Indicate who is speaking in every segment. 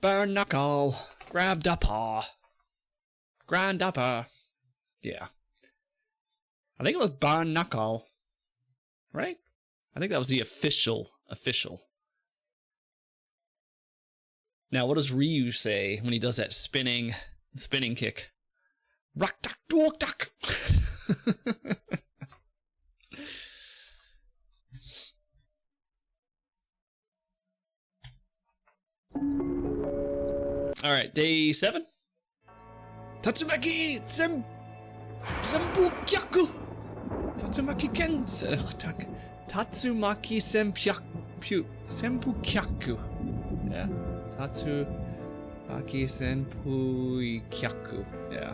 Speaker 1: Burn knuckle. Grabbed a paw. Grand upper. Yeah. I think it was burn knuckle. Right? I think that was the official. Now, what does Ryu say when he does that spinning kick? Rock duck, walk duck. All right, day 7. Tatsumaki Senpukyaku. Tatsumaki Tatsumaki Senpukyaku. Yeah. Tatsumaki Senpukyaku. Yeah.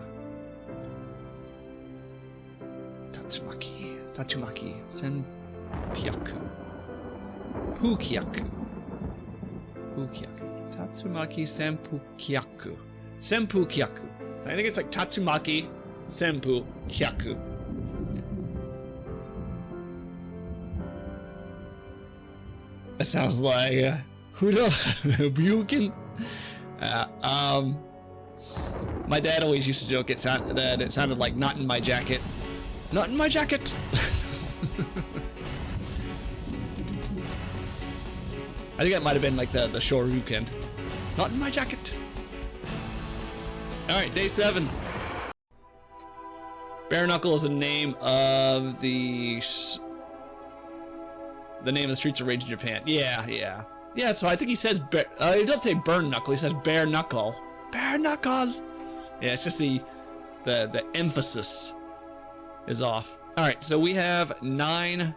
Speaker 1: Tatsumaki Senpukyaku. Pukyaku. Tatsumaki Senpukyaku. I think it's like Tatsumaki Senpukyaku. That sounds like Bukin. My dad always used to joke that it sounded like not in my jacket. Not in my jacket. I think that might have been like the Shoryuken. Not in my jacket. Alright, day 7. Bare Knuckle is the name of the name of the streets of Rage in Japan. Yeah, so I think he says, he doesn't say burn knuckle, he says bare knuckle. Bare knuckle! Yeah, it's just the emphasis is off. Alright, so we have 9,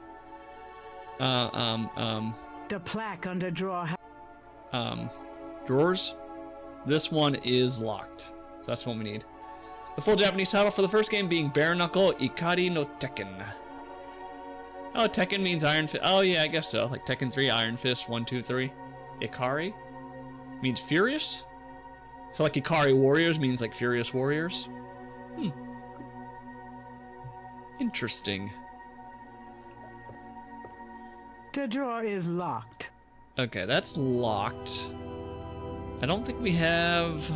Speaker 2: the plaque under drawer.
Speaker 1: Drawers. This one is locked. So that's what we need. The full Japanese title for the first game being Bare Knuckle Ikari no Tekken. Oh, Tekken means Iron Fist. Oh, yeah, I guess so. Like Tekken 3, Iron Fist, 1, 2, 3. Ikari means furious. So like Ikari Warriors means like furious warriors. Interesting.
Speaker 2: The drawer is locked.
Speaker 1: Okay, that's locked. I don't think we have...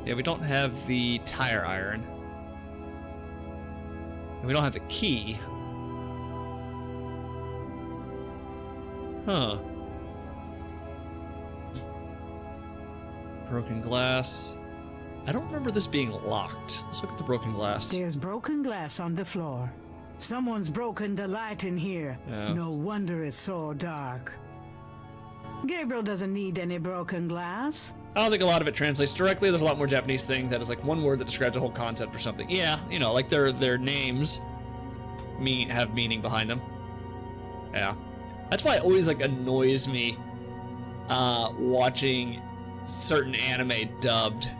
Speaker 1: Yeah, we don't have the tire iron. And we don't have the key. Huh. Broken glass. I don't remember this being locked. Let's look at the broken glass.
Speaker 2: There's broken glass on the floor. Someone's broken the light in here.
Speaker 1: Yeah.
Speaker 2: No wonder it's so dark. Gabriel doesn't need any broken glass.
Speaker 1: I don't think a lot of it translates directly. There's a lot more Japanese things that is like one word that describes a whole concept or something. Yeah, you know, like their names have meaning behind them. Yeah. That's why it always like annoys me watching certain anime dubbed,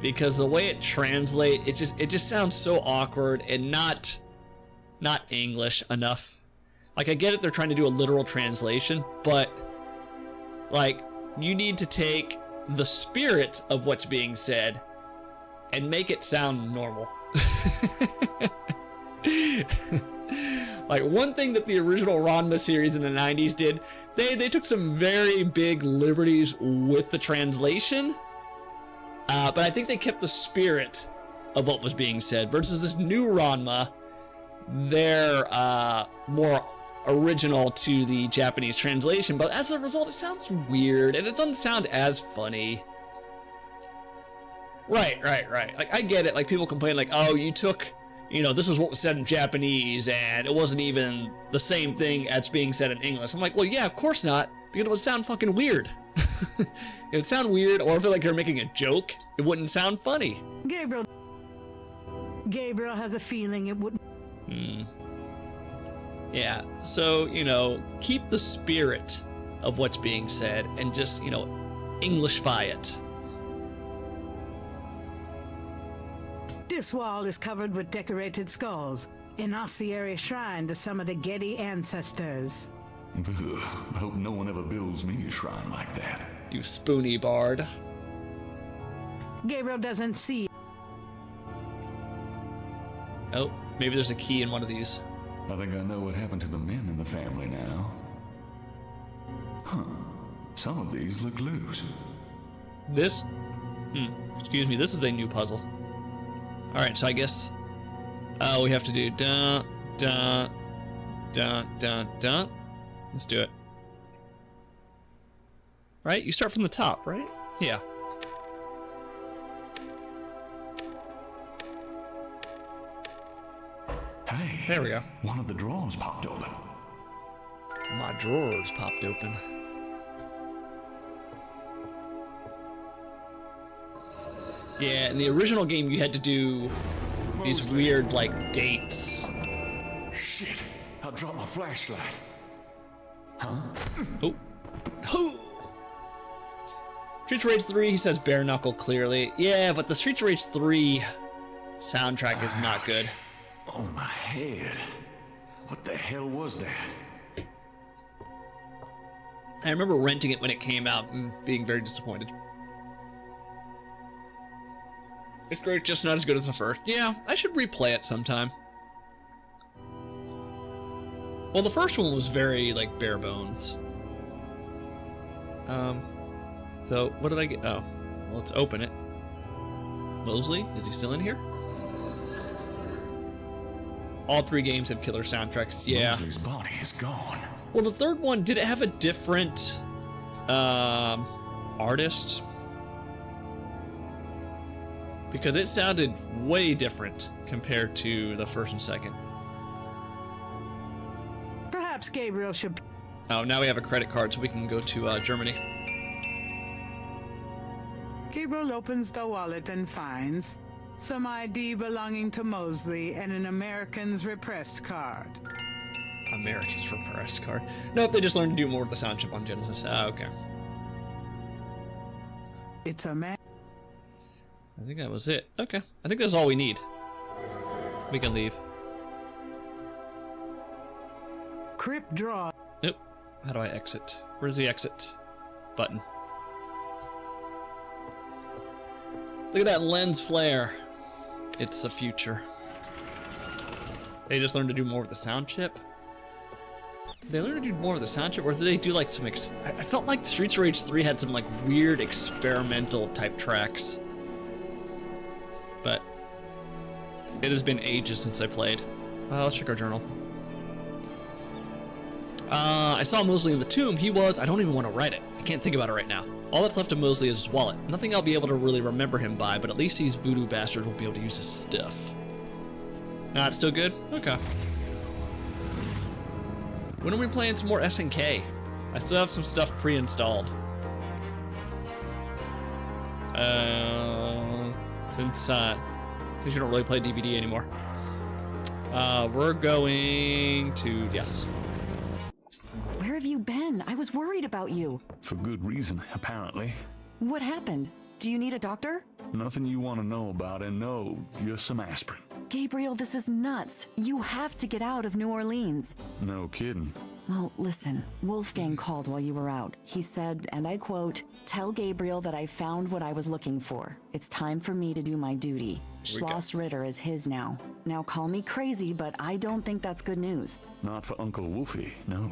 Speaker 1: because the way it translates, it just sounds so awkward and not English enough. Like, I get it, they're trying to do a literal translation, but like, you need to take the spirit of what's being said and make it sound normal. Like, one thing that the original Ranma series in the 90s did, they took some very big liberties with the translation, but I think they kept the spirit of what was being said, versus this new Ranma, they're more original to the Japanese translation, but as a result, it sounds weird, and it doesn't sound as funny. Right. Like, I get it, like, people complain, like, oh, you took, you know, this is what was said in Japanese, and it wasn't even the same thing as being said in English. I'm like, well, yeah, of course not, because it would sound fucking weird. It would sound weird, or if like you're making a joke, it wouldn't sound funny.
Speaker 2: Gabriel has a feeling it wouldn't.
Speaker 1: Yeah, so, you know, keep the spirit of what's being said and just, you know, Englishify it.
Speaker 2: This wall is covered with decorated skulls, an ossuary shrine to some of the Getty ancestors.
Speaker 3: Ugh, I hope no one ever builds me a shrine like that.
Speaker 1: You spoony bard.
Speaker 2: Gabriel doesn't see.
Speaker 1: Oh, maybe there's a key in one of these.
Speaker 3: I think I know what happened to the men in the family now. Huh. Some of these look loose.
Speaker 1: This, excuse me, this is a new puzzle. All right, so I guess, we have to do dun, dun, dun, dun, dun. Let's do it. Right, you start from the top, right? Yeah.
Speaker 3: Hey.
Speaker 1: There we go.
Speaker 3: One of the drawers popped open.
Speaker 1: My drawers popped open. Yeah, in the original game, you had to do these weird, like, dates.
Speaker 3: Shit! I dropped my flashlight. Huh?
Speaker 1: Oh. Oh. Streets of Rage 3, he says bare knuckle clearly. Yeah, but the Streets of Rage 3 soundtrack is not good.
Speaker 3: Oh, my head. What the hell was that?
Speaker 1: I remember renting it when it came out and being very disappointed. It's great, just not as good as the first. Yeah, I should replay it sometime. Well, the first one was very, like, bare bones. So, what did I get? Oh, well, let's open it. Mosley, is he still in here? All 3 games have killer soundtracks, yeah.
Speaker 3: Mosley's body is gone.
Speaker 1: Well, the third one, did it have a different, artist? Because it sounded way different compared to the first and second.
Speaker 2: Perhaps Gabriel should...
Speaker 1: Oh, now we have a credit card so we can go to Germany.
Speaker 2: Gabriel opens the wallet and finds some ID belonging to Mosley and an American's repressed card.
Speaker 1: American's repressed card. Nope, they just learned to do more with the sound chip on Genesis. Ah, okay.
Speaker 2: It's a man.
Speaker 1: I think that was it. Okay, I think that's all we need. We can leave.
Speaker 2: Crypt draw.
Speaker 1: Nope. How do I exit? Where's the exit button? Look at that lens flare. It's the future. They just learned to do more with the sound chip. Did they learn to do more with the sound chip, or did they do like some? I felt like Streets of Rage 3 had some like weird experimental type tracks. But it has been ages since I played. Let's check our journal. I saw Mosley in the tomb. He was. I don't even want to write it. I can't think about it right now. All that's left of Mosley is his wallet. Nothing I'll be able to really remember him by, but at least these voodoo bastards won't be able to use his stuff. Nah, it's still good? Okay. When are we playing some more SNK? I still have some stuff pre-installed. Since you don't really play DVD anymore. We're going to, yes.
Speaker 4: Where have you been? I was worried about you.
Speaker 3: For good reason, apparently.
Speaker 4: What happened? Do you need a doctor?
Speaker 3: Nothing you want to know about, and no, just some aspirin.
Speaker 4: Gabriel, this is nuts. You have to get out of New Orleans.
Speaker 3: No kidding.
Speaker 4: Well, listen, Wolfgang called while you were out. He said, and I quote, "Tell Gabriel that I found what I was looking for. It's time for me to do my duty. Schloss Ritter is his now. Now call me crazy, but I don't think that's good news."
Speaker 3: Not for Uncle Wolfie, no.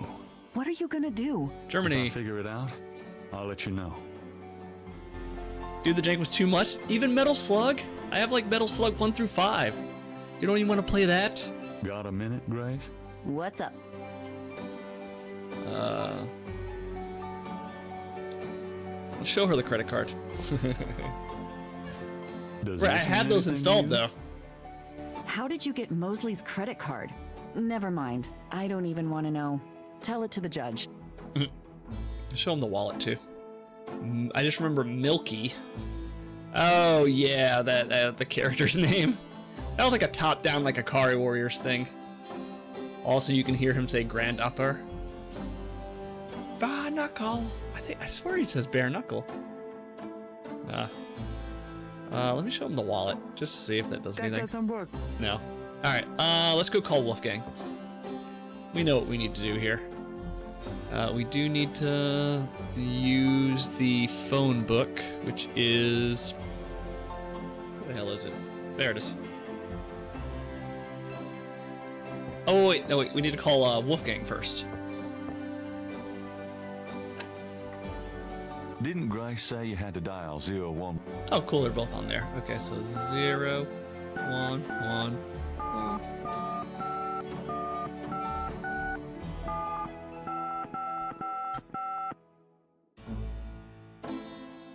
Speaker 4: What are you gonna do?
Speaker 1: Germany.
Speaker 3: If I figure it out, I'll let you know.
Speaker 1: Dude, the jank was too much. Even Metal Slug? I have like Metal Slug 1 through 5. You don't even want to play that?
Speaker 3: Got a minute, Grace?
Speaker 4: What's up?
Speaker 1: Let's show her the credit card.
Speaker 3: Does
Speaker 1: Right, I
Speaker 3: this
Speaker 1: had
Speaker 3: mean
Speaker 1: those
Speaker 3: anything
Speaker 1: installed
Speaker 3: to you?
Speaker 1: though.
Speaker 4: How did you get Mosley's credit card? Never mind. I don't even want to know. Tell it to the judge.
Speaker 1: Show him the wallet too. I just remember Milky. Oh yeah, that the character's name. That was like a top-down, like Akari Warriors thing. Also, you can hear him say Grand Upper. Bare knuckle. I swear he says bare knuckle. Let me show him the wallet just to see if that does
Speaker 2: That
Speaker 1: anything.
Speaker 2: doesn't work.
Speaker 1: No. All right. Let's go call Wolfgang. We know what we need to do here. We do need to use the phone book, which is... Where the hell is it? There it is. Oh, wait. No, wait. We need to call Wolfgang first.
Speaker 3: Didn't Grace say you had to dial 01?
Speaker 1: Oh, cool, they're both on there. Okay, so 0, 1, 1.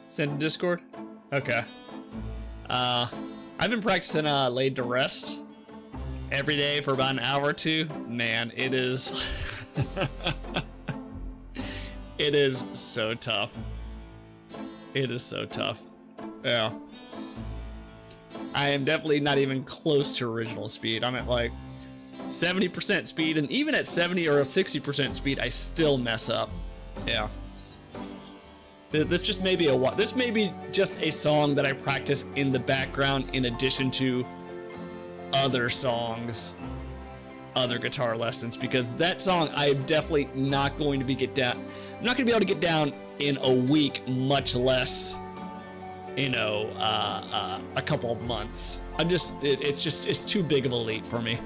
Speaker 1: Send to Discord? Okay. I've been practicing Laid to Rest every day for about an hour or two. Man, it is it is so tough. It is so tough. Yeah. I am definitely not even close to original speed. I'm at like 70% speed, and even at 70 or 60% speed, I still mess up. Yeah. This just may be this may be just a song that I practice in the background in addition to other songs, other guitar lessons, because that song I'm definitely not going to be I'm not going to be able to get down in a week, much less, you know, a couple of months. It's too big of a leap for me.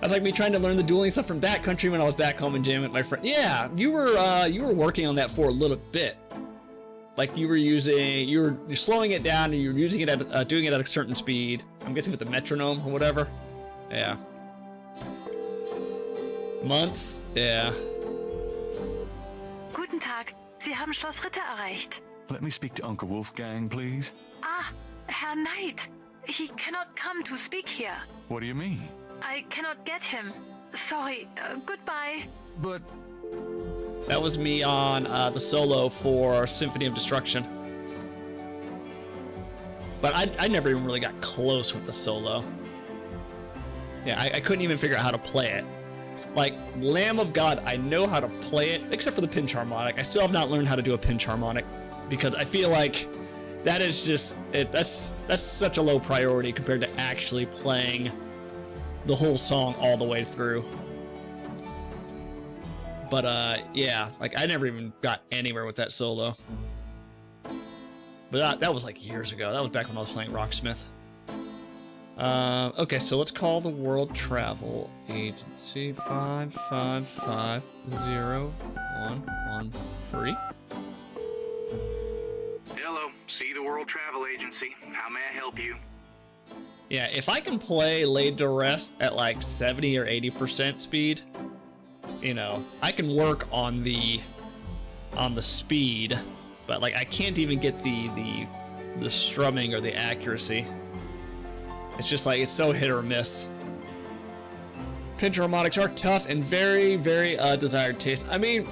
Speaker 1: That's like me trying to learn the dueling stuff from Backcountry when I was back home and jamming with my friend. Yeah, you were working on that for a little bit. Like you're slowing it down and you're using it at doing it at a certain speed. I'm guessing with the metronome or whatever. Yeah. Months? Yeah.
Speaker 5: Guten Tag, Sie haben Schloss Ritter erreicht.
Speaker 3: Let me speak to Uncle Wolfgang, please.
Speaker 5: Ah, Herr Knight. He cannot come to speak here.
Speaker 3: What do you mean?
Speaker 5: I cannot get him. Sorry, goodbye.
Speaker 3: But...
Speaker 1: That was me on the solo for Symphony of Destruction. But I never even really got close with the solo. Yeah, I couldn't even figure out how to play it. Like, Lamb of God, I know how to play it, except for the pinch harmonic. I still have not learned how to do a pinch harmonic, because I feel like that is just, that's such a low priority compared to actually playing the whole song all the way through. But yeah, like I never even got anywhere with that solo. But that was like years ago. That was back when I was playing Rocksmith. Okay, so let's call the World Travel Agency 5550113.
Speaker 6: Hello, see the World Travel Agency. How may I help you?
Speaker 1: Yeah, if I can play Laid to Rest at like 70 or 80% speed, you know, I can work on the speed, but like I can't even get the strumming or the accuracy. It's just like it's so hit or miss. Pinch harmonics are tough and very, very desired taste. I mean,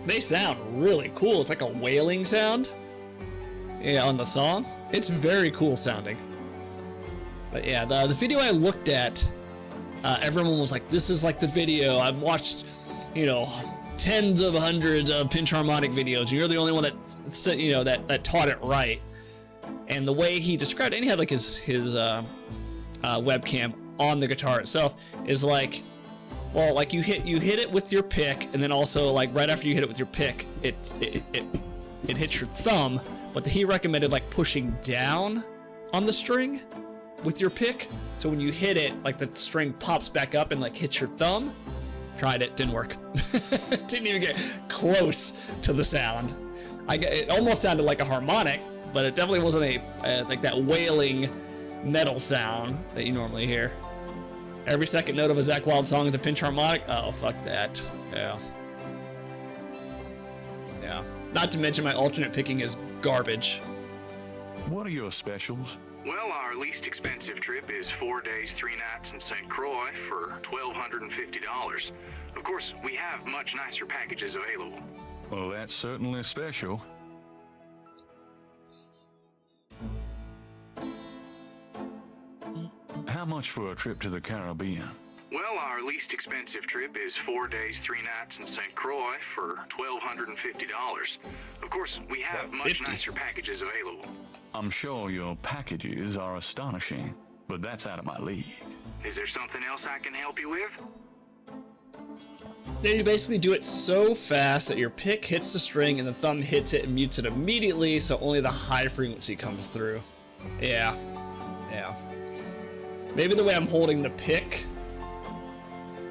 Speaker 1: they sound really cool. It's like a wailing sound, yeah, on the song. It's very cool sounding. But yeah, the video I looked at, everyone was like, this is like the video. I've watched, you know, tens of hundreds of pinch harmonic videos, and you're the only one that taught it right. And the way he described it, and he had like his webcam on the guitar itself, is like, well, like you hit it with your pick, and then also like right after you hit it with your pick, it hits your thumb. But he recommended like pushing down on the string with your pick, so when you hit it, like the string pops back up and like hits your thumb. Tried it, didn't work. Didn't even get close to the sound. It almost sounded like a harmonic, but it definitely wasn't a like that wailing metal sound that you normally hear. Every second note of a Zakk Wylde song is a pinch harmonic. Oh, fuck that. Yeah. Yeah. Not to mention my alternate picking is garbage.
Speaker 3: What are your specials?
Speaker 6: Well, our least expensive trip is 4 days, 3 nights in St. Croix for $1,250. Of course, we have much nicer packages available.
Speaker 3: Well, that's certainly special. How much for a trip to the Caribbean?
Speaker 6: Well, our least expensive trip is 4 days, 3 nights in St. Croix for $1,250. Of course, we have much nicer packages available.
Speaker 3: I'm sure your packages are astonishing, but that's out of my league.
Speaker 6: Is there something else I can help you with?
Speaker 1: Then you basically do it so fast that your pick hits the string and the thumb hits it and mutes it immediately, so only the high frequency comes through. Yeah. Yeah. Maybe the way I'm holding the pick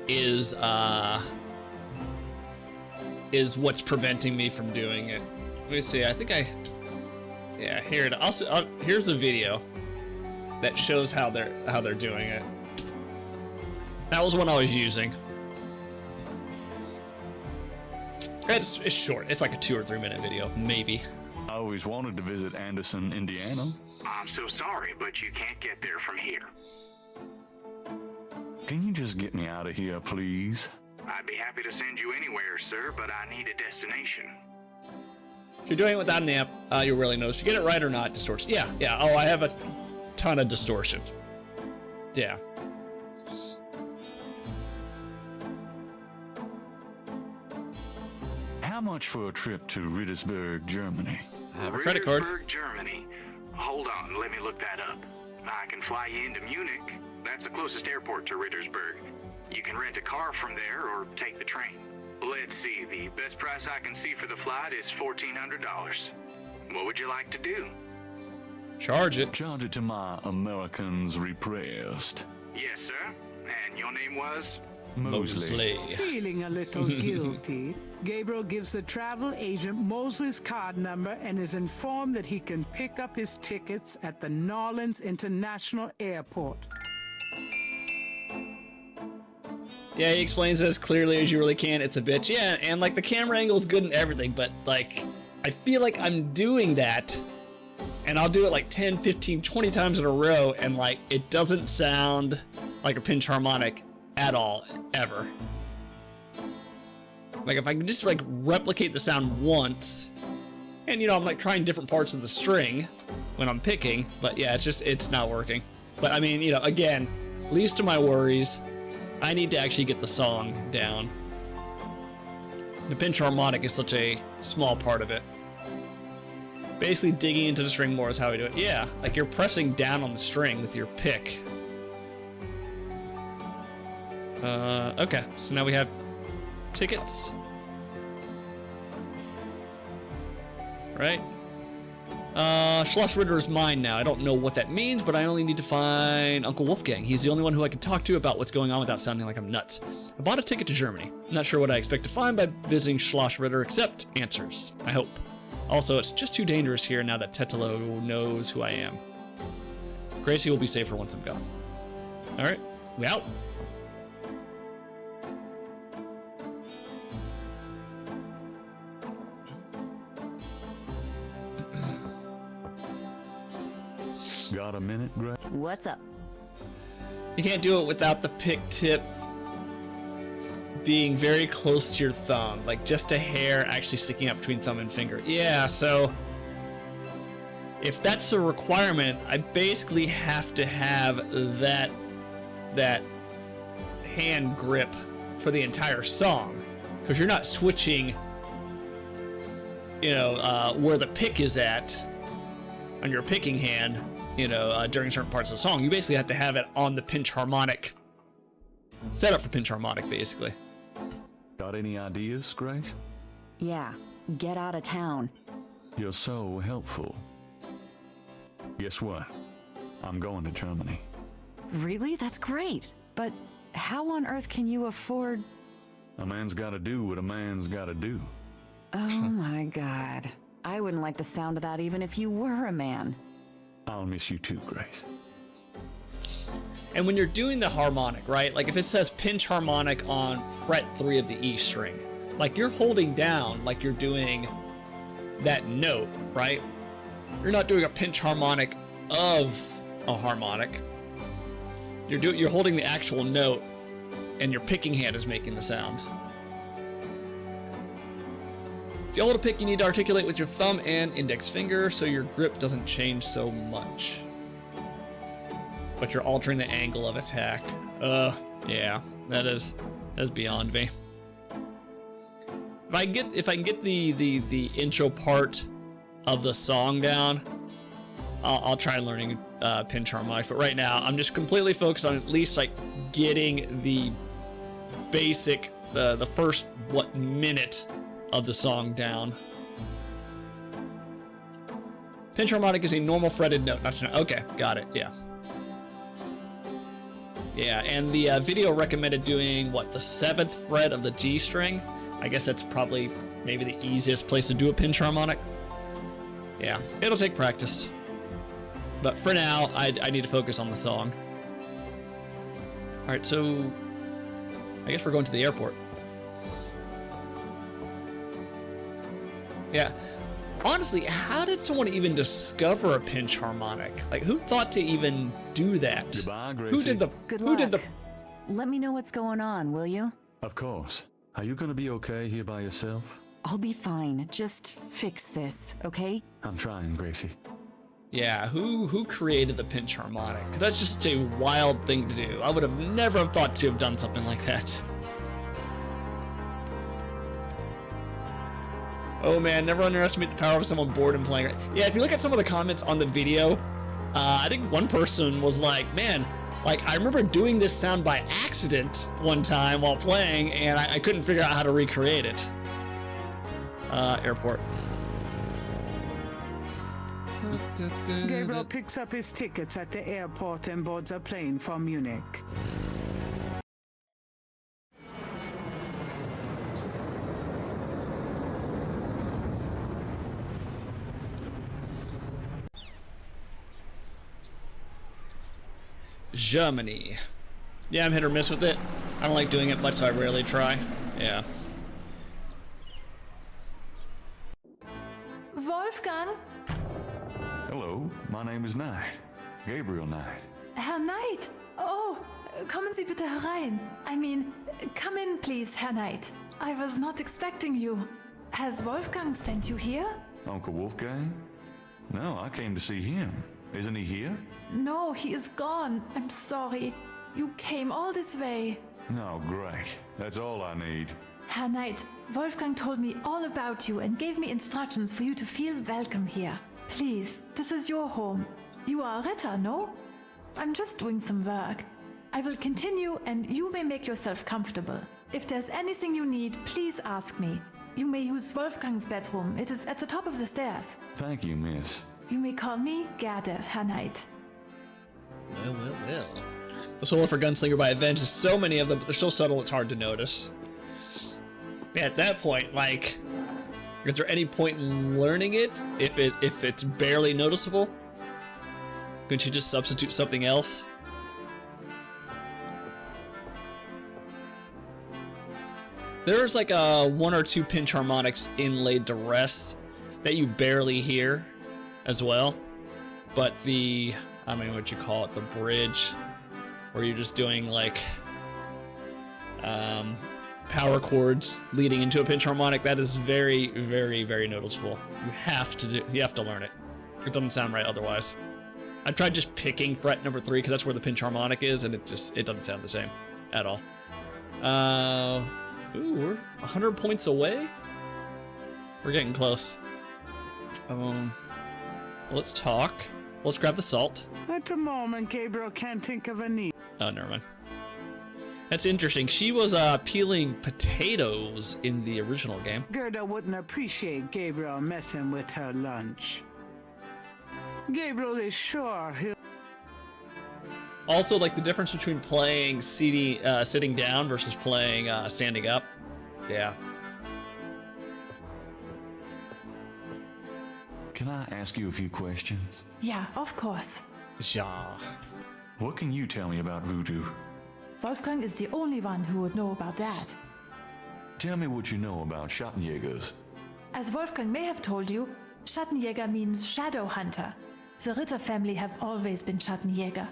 Speaker 1: is is what's preventing me from doing it. Let me see. I think yeah, here here's a video that shows how they're doing it. That was one I was using. It's short. It's like a 2 or 3 minute video, maybe.
Speaker 3: I always wanted to visit Anderson, Indiana.
Speaker 6: I'm so sorry, but you can't get there from here.
Speaker 3: Can you just get me out of here, please?
Speaker 6: I'd be happy to send you anywhere, sir, but I need a destination.
Speaker 1: If you're doing it without an amp, you'll really notice. If you get it right or not, distortion. Yeah. Oh, I have a ton of distortion. Yeah.
Speaker 3: How much for a trip to Rittersburg, Germany?
Speaker 1: I have a credit card.
Speaker 6: Rittersburg, Germany. Hold on, let me look that up. I can fly you into Munich. That's the closest airport to Rittersburg. You can rent a car from there or take the train. Let's see, the best price I can see for the flight is $1,400. What would you like to do?
Speaker 1: Charge it.
Speaker 3: Charge it to my Americans repressed.
Speaker 6: Yes, sir. And your name was?
Speaker 1: Mosley.
Speaker 2: Feeling a little guilty, Gabriel gives the travel agent Mosley's card number and is informed that he can pick up his tickets at the Nolens International Airport.
Speaker 1: Yeah, he explains it as clearly as you really can. It's a bitch. Yeah, and like the camera angle is good and everything, but like I feel like I'm doing that and I'll do it like 10, 15, 20 times in a row and like it doesn't sound like a pinch harmonic at all, ever. Like if I can just like replicate the sound once, and you know, I'm like trying different parts of the string when I'm picking, but yeah, it's not working. But I mean, you know, again, least of my worries, I need to actually get the song down. The pinch harmonic is such a small part of it. Basically digging into the string more is how we do it. Yeah, like you're pressing down on the string with your pick. Okay, so now we have tickets. Right? Schloss Ritter is mine now. I don't know what that means, but I only need to find Uncle Wolfgang. He's the only one who I can talk to about what's going on without sounding like I'm nuts. I bought a ticket to Germany. I'm not sure what I expect to find by visiting Schloss Ritter, except answers. I hope. Also, it's just too dangerous here now that Tetelo knows who I am. Gracie will be safer once I'm gone. Alright, we out.
Speaker 3: Got a minute, Greg?
Speaker 4: What's up?
Speaker 1: You can't do it without the pick tip being very close to your thumb, like just a hair actually sticking up between thumb and finger. Yeah, so if that's a requirement, I basically have to have that hand grip for the entire song, because you're not switching, you know, where the pick is at on your picking hand, you know, during certain parts of the song. You basically have to have it on the pinch harmonic, set up for pinch harmonic, basically.
Speaker 3: Got any ideas, Grace?
Speaker 4: Yeah, get out of town.
Speaker 3: You're so helpful. Guess what? I'm going to Germany.
Speaker 4: Really? That's great. But how on earth can you afford...
Speaker 3: A man's gotta do what a man's gotta do.
Speaker 4: Oh my God. I wouldn't like the sound of that even if you were a man.
Speaker 3: I'll miss you too, Grace.
Speaker 1: And when you're doing the harmonic, right? Like if it says pinch harmonic on fret 3 of the E string, like you're holding down like you're doing that note, right? You're not doing a pinch harmonic of a harmonic. You're holding the actual note and your picking hand is making the sound. If you hold a pick, you need to articulate with your thumb and index finger so your grip doesn't change so much. But you're altering the angle of attack. Yeah, that's beyond me. If I can get the intro part of the song down, I'll try learning pinch harmonics. But right now, I'm just completely focused on at least like getting the basic, the first minute of the song down. Pinch harmonic is a normal fretted note. Okay, got it. Yeah. Yeah, and the video recommended doing, what, the 7th fret of the G string? I guess that's probably maybe the easiest place to do a pinch harmonic. Yeah, it'll take practice. But for now, I need to focus on the song. All right, so I guess we're going to the airport. Yeah. Honestly, how did someone even discover a pinch harmonic? Like, who thought to even do that?
Speaker 3: Goodbye, Gracie.
Speaker 1: Who did the?
Speaker 4: Good
Speaker 1: who
Speaker 4: luck.
Speaker 1: did the?
Speaker 4: Let me know what's going on, will you?
Speaker 3: Of course. Are you gonna be okay here by yourself?
Speaker 4: I'll be fine. Just fix this, okay?
Speaker 3: I'm trying, Gracie.
Speaker 1: Yeah, who created the pinch harmonic? 'Cause that's just a wild thing to do. I would have never have thought to have done something like that. Oh man, never underestimate the power of someone bored and playing. Yeah, if you look at some of the comments on the video, I think one person was like, man, like I remember doing this sound by accident one time while playing, and I couldn't figure out how to recreate it. Airport.
Speaker 2: Gabriel picks up his tickets at the airport and boards a plane for Munich.
Speaker 1: Germany. Yeah, I'm hit or miss with it. I don't like doing it much, so I rarely try. Yeah.
Speaker 7: Wolfgang?
Speaker 3: Hello, my name is Knight. Gabriel Knight.
Speaker 7: Herr Knight? Oh, kommen Sie bitte herein. I mean, come in, please, Herr Knight. I was not expecting you. Has Wolfgang sent you here?
Speaker 3: Uncle Wolfgang? No, I came to see him. Isn't he here?
Speaker 7: No, he is gone. I'm sorry. You came all this way.
Speaker 3: No, great. That's all I need.
Speaker 7: Herr Knight, Wolfgang told me all about you and gave me instructions for you to feel welcome here. Please, this is your home. You are a Ritter, no? I'm just doing some work. I will continue and you may make yourself comfortable. If there's anything you need, please ask me. You may use Wolfgang's bedroom. It is at the top of the stairs.
Speaker 3: Thank you, miss.
Speaker 7: You may call me Gerde, Herr Knight.
Speaker 1: Well. The solo for Gunslinger by Avenge is so many of them, but they're so subtle it's hard to notice. Yeah, at that point, like, is there any point in learning it if it's barely noticeable? Couldn't you just substitute something else? There's like one or two pinch harmonics inlaid to rest that you barely hear as well. But the, I mean, what you call it, the bridge, where you're just doing like power chords leading into a pinch harmonic, that is very, very, very noticeable. You have to learn it. It doesn't sound right otherwise. I tried just picking fret number 3 because that's where the pinch harmonic is, and it doesn't sound the same at all. Ooh, we're 100 points away. We're getting close. Let's talk. Let's grab the salt.
Speaker 2: At the moment, Gabriel can't think of a need.
Speaker 1: Oh, never mind. That's interesting. She was peeling potatoes in the original game.
Speaker 2: Gerda wouldn't appreciate Gabriel messing with her lunch. Gabriel is sure he'll...
Speaker 1: Also, like the difference between playing sitting down versus playing standing up. Yeah.
Speaker 3: Can I ask you a few questions?
Speaker 7: Yeah, of course.
Speaker 1: Ja.
Speaker 3: What can you tell me about voodoo?
Speaker 7: Wolfgang is the only one who would know about that.
Speaker 3: Tell me what you know about Schattenjägers.
Speaker 7: As Wolfgang may have told you, Schattenjäger means shadow hunter. The Ritter family have always been Schattenjäger.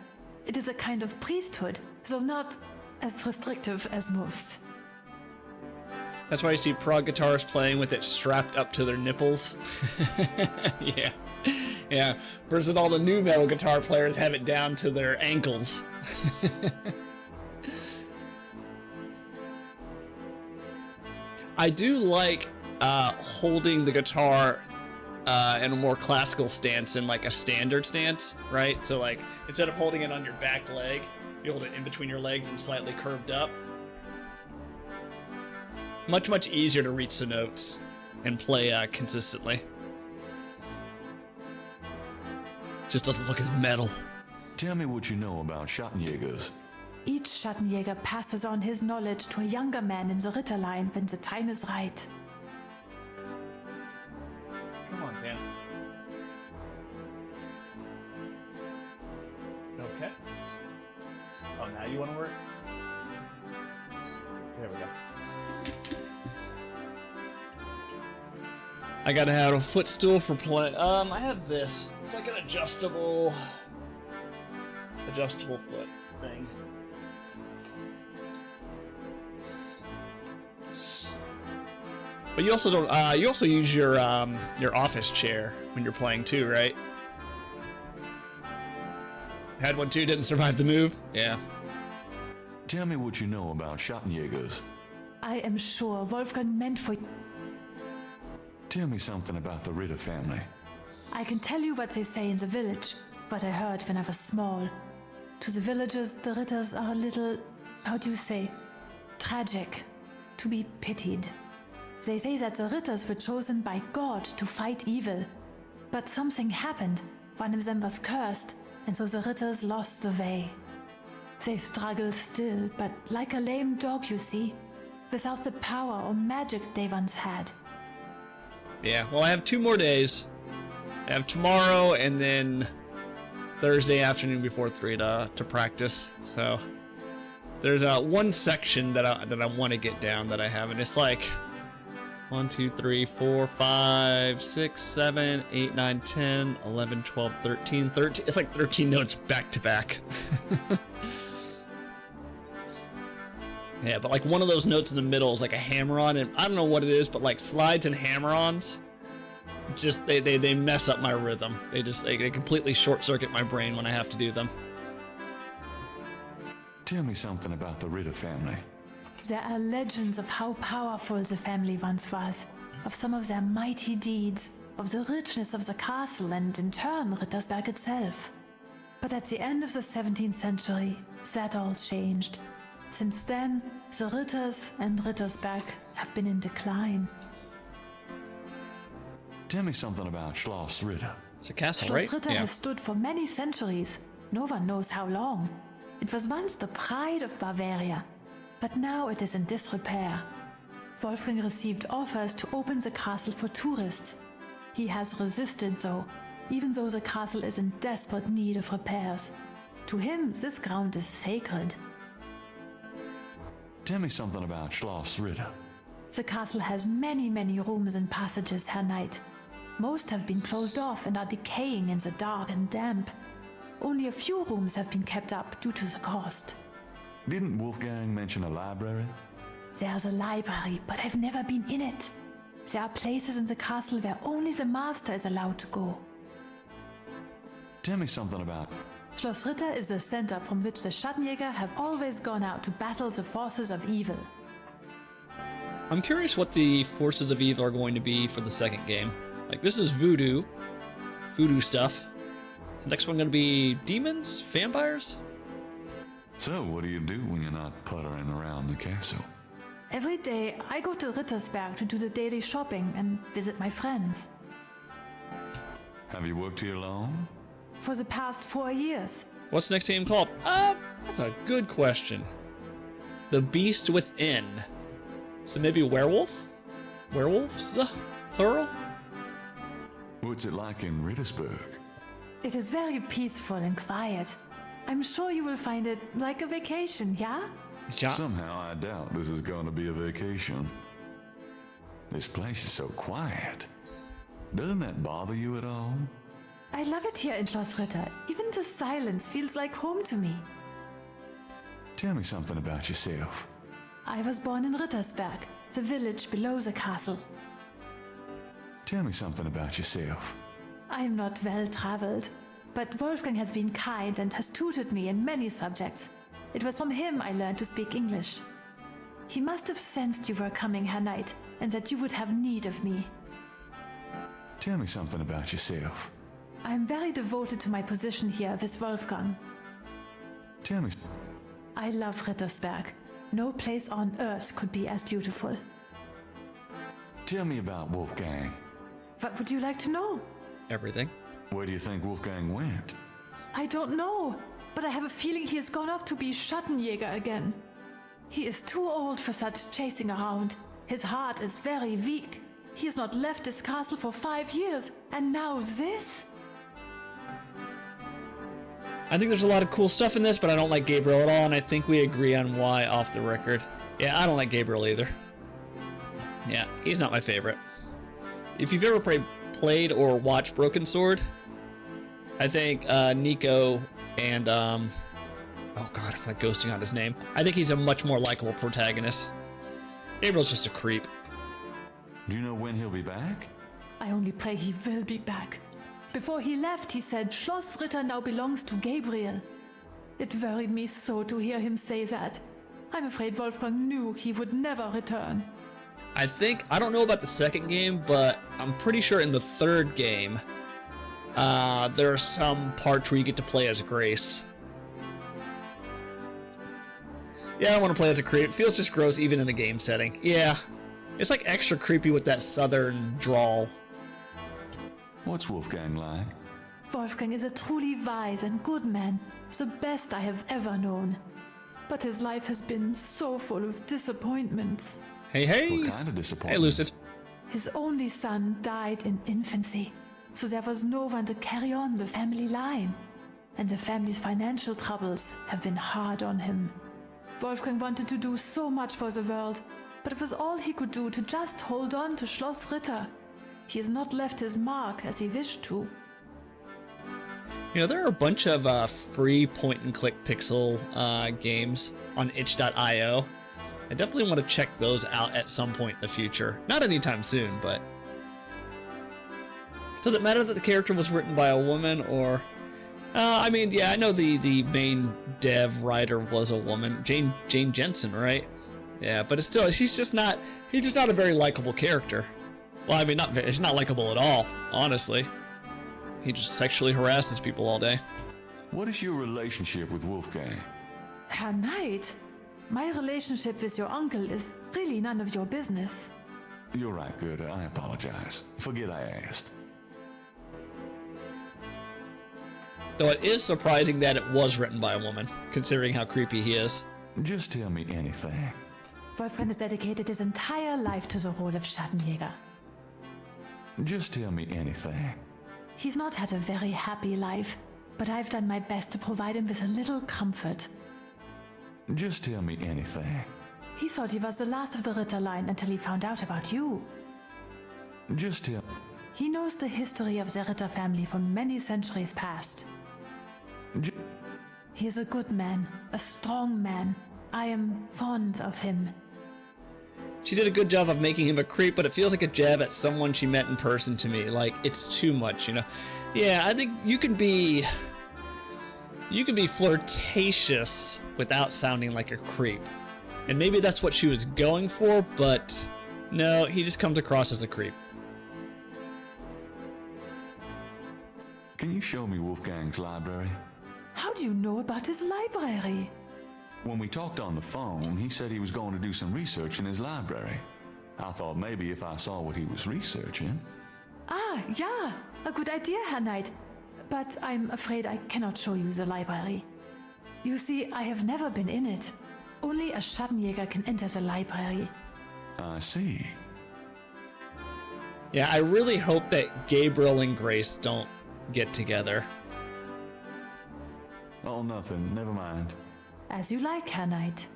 Speaker 7: It is a kind of priesthood, so not as restrictive as most.
Speaker 1: That's why you see prog guitarists playing with it strapped up to their nipples. Yeah. Yeah. Versus all the new metal guitar players have it down to their ankles. I do like holding the guitar in a more classical stance than like a standard stance, right? So like instead of holding it on your back leg, you hold it in between your legs and slightly curved up. Much easier to reach the notes and play consistently. Just doesn't look as metal.
Speaker 3: Tell me what you know about Schattenjägers.
Speaker 7: Each Schattenjäger passes on his knowledge to a younger man in the Ritterline when the time is right.
Speaker 1: Come on, Cam. Okay. Oh, now you want to work? There we go. I gotta have a footstool for play. I have this. It's like an adjustable foot thing. But you also don't. You also use your office chair when you're playing too, right? Had one too. Didn't survive the move. Yeah.
Speaker 3: Tell me what you know about Schattenjägers.
Speaker 7: I am sure Wolfgang meant for...
Speaker 3: Tell me something about the Ritter family.
Speaker 7: I can tell you what they say in the village, what I heard when I was small. To the villagers, the Ritters are a little, how do you say, tragic, to be pitied. They say that the Ritters were chosen by God to fight evil. But something happened. One of them was cursed, and so the Ritters lost the way. They struggle still, but like a lame dog, you see, without the power or magic they once had.
Speaker 1: Yeah. Well, I have 2 more days. I have tomorrow and then Thursday afternoon before 3 to practice. So there's one section that I want to get down that I haven't. It's like 1, 2, 3, 4, 5, 6, 7, 8, 9, 10, 11, 12, 13. It's like 13 notes back to back. Yeah, but like one of those notes in the middle is like a hammer-on, and I don't know what it is, but like slides and hammer-ons, just they mess up my rhythm. They completely short-circuit my brain when I have to do them.
Speaker 3: Tell me something about the Ritter family.
Speaker 7: There are legends of how powerful the family once was, of some of their mighty deeds, of the richness of the castle and in turn Rittersberg itself. But at the end of the 17th century, that all changed. Since then, the Ritters and Rittersberg have been in decline.
Speaker 3: Tell me something about Schloss Ritter.
Speaker 1: It's a castle,
Speaker 7: Schloss
Speaker 1: right?
Speaker 7: Ritter has stood for many centuries. No one knows how long. It was once the pride of Bavaria, but now it is in disrepair. Wolfgang received offers to open the castle for tourists. He has resisted though, even though the castle is in desperate need of repairs. To him, this ground is sacred.
Speaker 3: Tell me something about Schloss Ritter.
Speaker 7: The castle has many, many rooms and passages, Herr Knight. Most have been closed off and are decaying in the dark and damp. Only a few rooms have been kept up due to the cost.
Speaker 3: Didn't Wolfgang mention a library?
Speaker 7: There's a library, but I've never been in it. There are places in the castle where only the master is allowed to go.
Speaker 3: Tell me something about...
Speaker 7: Schloss Ritter is the center from which the Schattenjäger have always gone out to battle the forces of evil.
Speaker 1: I'm curious what the forces of evil are going to be for the second game. Like, this is voodoo stuff. Is the next one going to be demons? Vampires?
Speaker 3: So, what do you do when you're not puttering around the castle?
Speaker 7: Every day, I go to Rittersberg to do the daily shopping and visit my friends.
Speaker 3: Have you worked here long?
Speaker 7: For the past 4 years.
Speaker 1: What's the next game called? That's a good question. The Beast Within. So maybe werewolf? Werewolves? Plural?
Speaker 3: What's it like in Rittersberg?
Speaker 7: It is very peaceful and quiet. I'm sure you will find it like a vacation, yeah?
Speaker 1: Yeah.
Speaker 3: Somehow I doubt this is going to be a vacation. This place is so quiet. Doesn't that bother you at all?
Speaker 7: I love it here in Schloss Ritter. Even the silence feels like home to me.
Speaker 3: Tell me something about yourself.
Speaker 7: I was born in Rittersberg, the village below the castle.
Speaker 3: Tell me something about yourself.
Speaker 7: I'm not well traveled, but Wolfgang has been kind and has tutored me in many subjects. It was from him I learned to speak English. He must have sensed you were coming, Herr Knight, and that you would have need of me.
Speaker 3: Tell me something about yourself.
Speaker 7: I'm very devoted to my position here with Wolfgang.
Speaker 3: Tell me.
Speaker 7: I love Rittersberg. No place on earth could be as beautiful.
Speaker 3: Tell me about Wolfgang.
Speaker 7: What would you like to know?
Speaker 1: Everything.
Speaker 3: Where do you think Wolfgang went?
Speaker 7: I don't know. but I have a feeling he has gone off to be Schattenjäger again. He is too old for such chasing around. His heart is very weak. He has not left this castle for 5 years, and now this?
Speaker 1: I think there's a lot of cool stuff in this, but I don't like Gabriel at all, and I think we agree on why off the record. Yeah, I don't like Gabriel either. Yeah, he's not my favorite. If you've ever played or watched Broken Sword, I think Nico and oh god, if I'm ghosting on his name, I think he's a much more likable protagonist. Gabriel's just a creep.
Speaker 3: Do you know when he'll be back?
Speaker 7: I only pray he will be back. Before he left, he said Schloss Ritter now belongs to Gabriel. It worried me so to hear him say that. I'm afraid Wolfgang knew he would never return.
Speaker 1: I don't know about the second game, but I'm pretty sure in the third game, there are some parts where you get to play as Grace. Yeah, I don't want to play as a creep. It feels just gross even in the game setting. Yeah, it's like extra creepy with that southern drawl.
Speaker 3: What's Wolfgang like?
Speaker 7: Wolfgang is a truly wise and good man, the best I have ever known. But his life has been so full of disappointments.
Speaker 1: Hey!
Speaker 3: What kind of disappointment?
Speaker 1: Hey, Lucid.
Speaker 7: His only son died in infancy, so there was no one to carry on the family line. And the family's financial troubles have been hard on him. Wolfgang wanted to do so much for the world, but it was all he could do to just hold on to Schloss Ritter. He has not left his mark as he wished to.
Speaker 1: You know, there are a bunch of free point-and-click pixel games on itch.io. I definitely want to check those out at some point in the future. Not anytime soon, but... Does it matter that the character was written by a woman, or... I mean, yeah, I know the main dev writer was a woman. Jane Jensen, right? Yeah, but it's still, he's just not a very likable character. Well, I mean, he's not likable at all, honestly. He just sexually harasses people all day.
Speaker 3: What is your relationship with Wolfgang?
Speaker 7: Herr Knight, my relationship with your uncle is really none of your business.
Speaker 3: You're right, Goethe. I apologize. Forget I asked.
Speaker 1: Though it is surprising that it was written by a woman, considering how creepy he is.
Speaker 3: Just tell me anything.
Speaker 7: Wolfgang has dedicated his entire life to the role of Schattenjäger.
Speaker 3: Just tell me anything.
Speaker 7: He's not had a very happy life, but I've done my best to provide him with a little comfort.
Speaker 3: Just tell me anything.
Speaker 7: He thought he was the last of the Ritter line until he found out about you.
Speaker 3: Just tell...
Speaker 7: He knows the history of the Ritter family from many centuries past. He is a good man, a strong man. I am fond of him.
Speaker 1: She did a good job of making him a creep, but it feels like a jab at someone she met in person to me. Like, it's too much, you know? Yeah, I think you can be flirtatious without sounding like a creep. And maybe that's what she was going for, but no, he just comes across as a creep.
Speaker 3: Can you show me Wolfgang's library?
Speaker 7: How do you know about his library?
Speaker 3: When we talked on the phone, he said he was going to do some research in his library. I thought maybe if I saw what he was researching...
Speaker 7: Ah, yeah, a good idea, Herr Knight. But I'm afraid I cannot show you the library. You see, I have never been in it. Only a Schattenjäger can enter the library.
Speaker 3: I see.
Speaker 1: Yeah, I really hope that Gabriel and Grace don't get together.
Speaker 3: Oh, nothing. Never mind.
Speaker 7: As you like, Herr Knight.